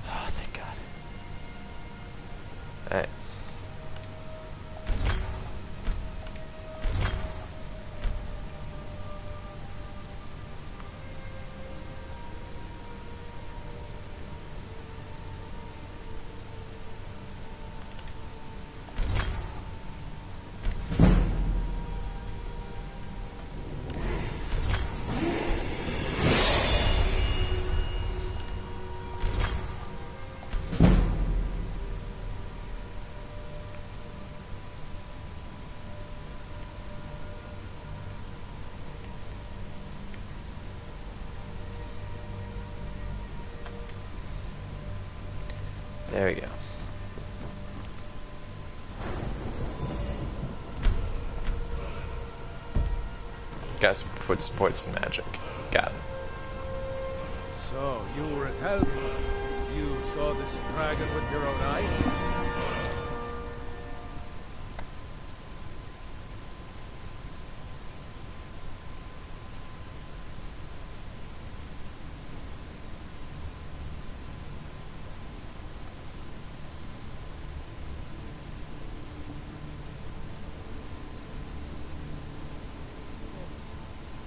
Oh, thank God. Alright. There we go. Got some put support some magic. Got it. So, you were at Helm. You saw this dragon with your own eyes?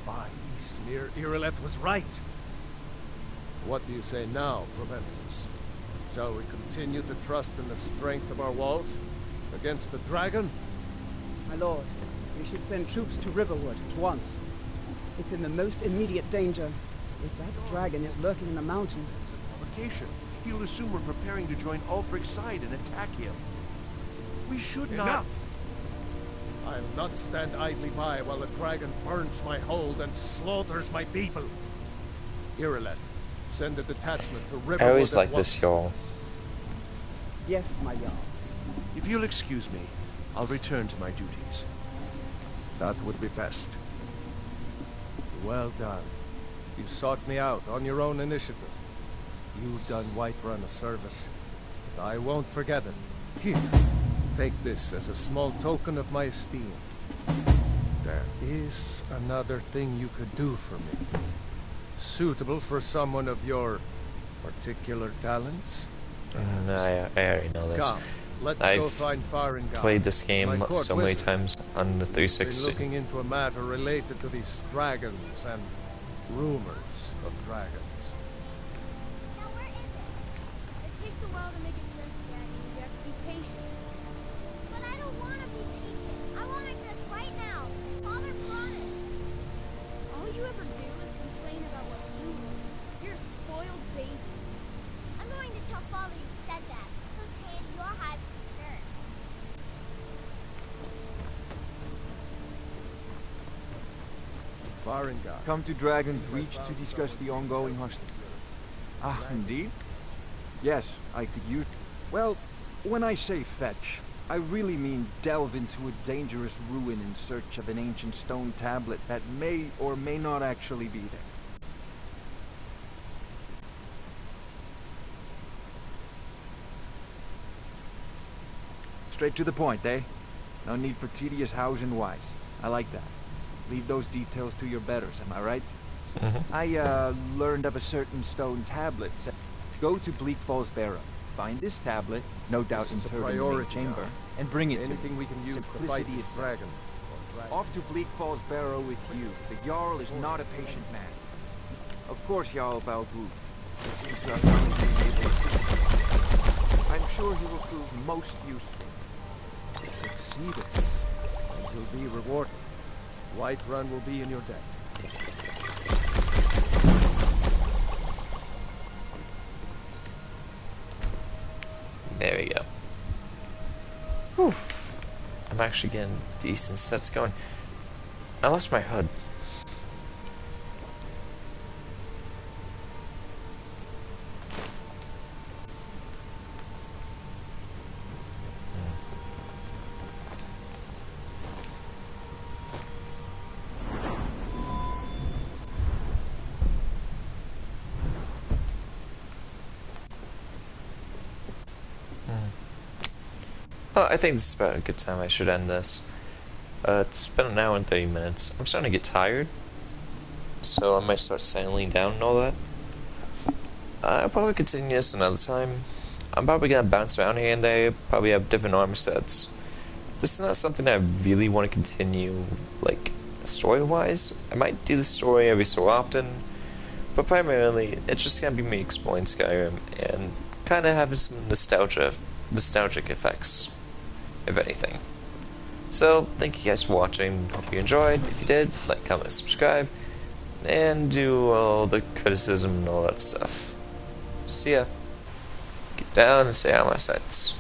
By Ysmir, Irileth was right. What do you say now, Proventus? Shall we continue to trust in the strength of our walls against the dragon? My lord, we should send troops to Riverwood at once. It's in the most immediate danger. If that dragon is lurking in the mountains... Vacation. He'll assume we're preparing to join Ulfric's side and attack him. We should not... Enough! I'll not stand idly by while the dragon burns my hold and slaughters my people. Irileth, send a detachment to Riverwood I always at like once. this, y'all. Yes, my Jarl. If you'll excuse me, I'll return to my duties. That would be best. Well done. You sought me out on your own initiative. You've done Whiterun a service, but I won't forget it. Here, take this as a small token of my esteem. There is another thing you could do for me. Suitable for someone of your particular talents? I already know this. Come, let's go I've find Farengar. played this game My court so many wizard. times on the Been 360. looking into a matter related to these dragons and rumors of dragons. Now where is it? It takes a while to make it dressed yet. You have to be patient. But I don't want to be patient. I want it dressed right now. Father promised. All you ever do is complain about what you want. You're a spoiled baby. I'm going to tell Father you said that. He'll tear your hide for sure. Farengar. Come to Dragon's Reach to discuss the ongoing hostility. Ah, indeed? Yes, I could use... Well, when I say fetch, I really mean delve into a dangerous ruin in search of an ancient stone tablet that may or may not actually be there. Straight to the point, eh? No need for tedious hows and whys. I like that. Leave those details to your betters, am I right? I, learned of a certain stone tablet. Go to Bleak Falls Barrow. Find this tablet, no doubt This is a interred in the main priority chamber, now. and bring it to Anything me. we can use to fight Simplicity this itself. dragon. Off to Bleak Falls Barrow with you. The Jarl is not a patient man. Of course, Jarl Balgruf. Seems to have found a able assistant. I'm sure he will prove most useful. Succeed at this, and you'll be rewarded. Whiterun will be in your debt. There we go. Whew. I'm actually getting decent sets going. I lost my hood. Well, I think this is about a good time I should end this. It's been an hour and 30 minutes. I'm starting to get tired, so I might start settling down and all that. I'll probably continue this another time. I'm probably gonna bounce around here and there, probably have different armor sets. This is not something I really want to continue, like, story-wise. I might do the story every so often, but primarily, it's just gonna be me exploring Skyrim and kind of having some nostalgic effects, if anything. So, thank you guys for watching. Hope you enjoyed. If you did, like, comment, subscribe, and do all the criticism and all that stuff. See ya. Get down and stay on my sites.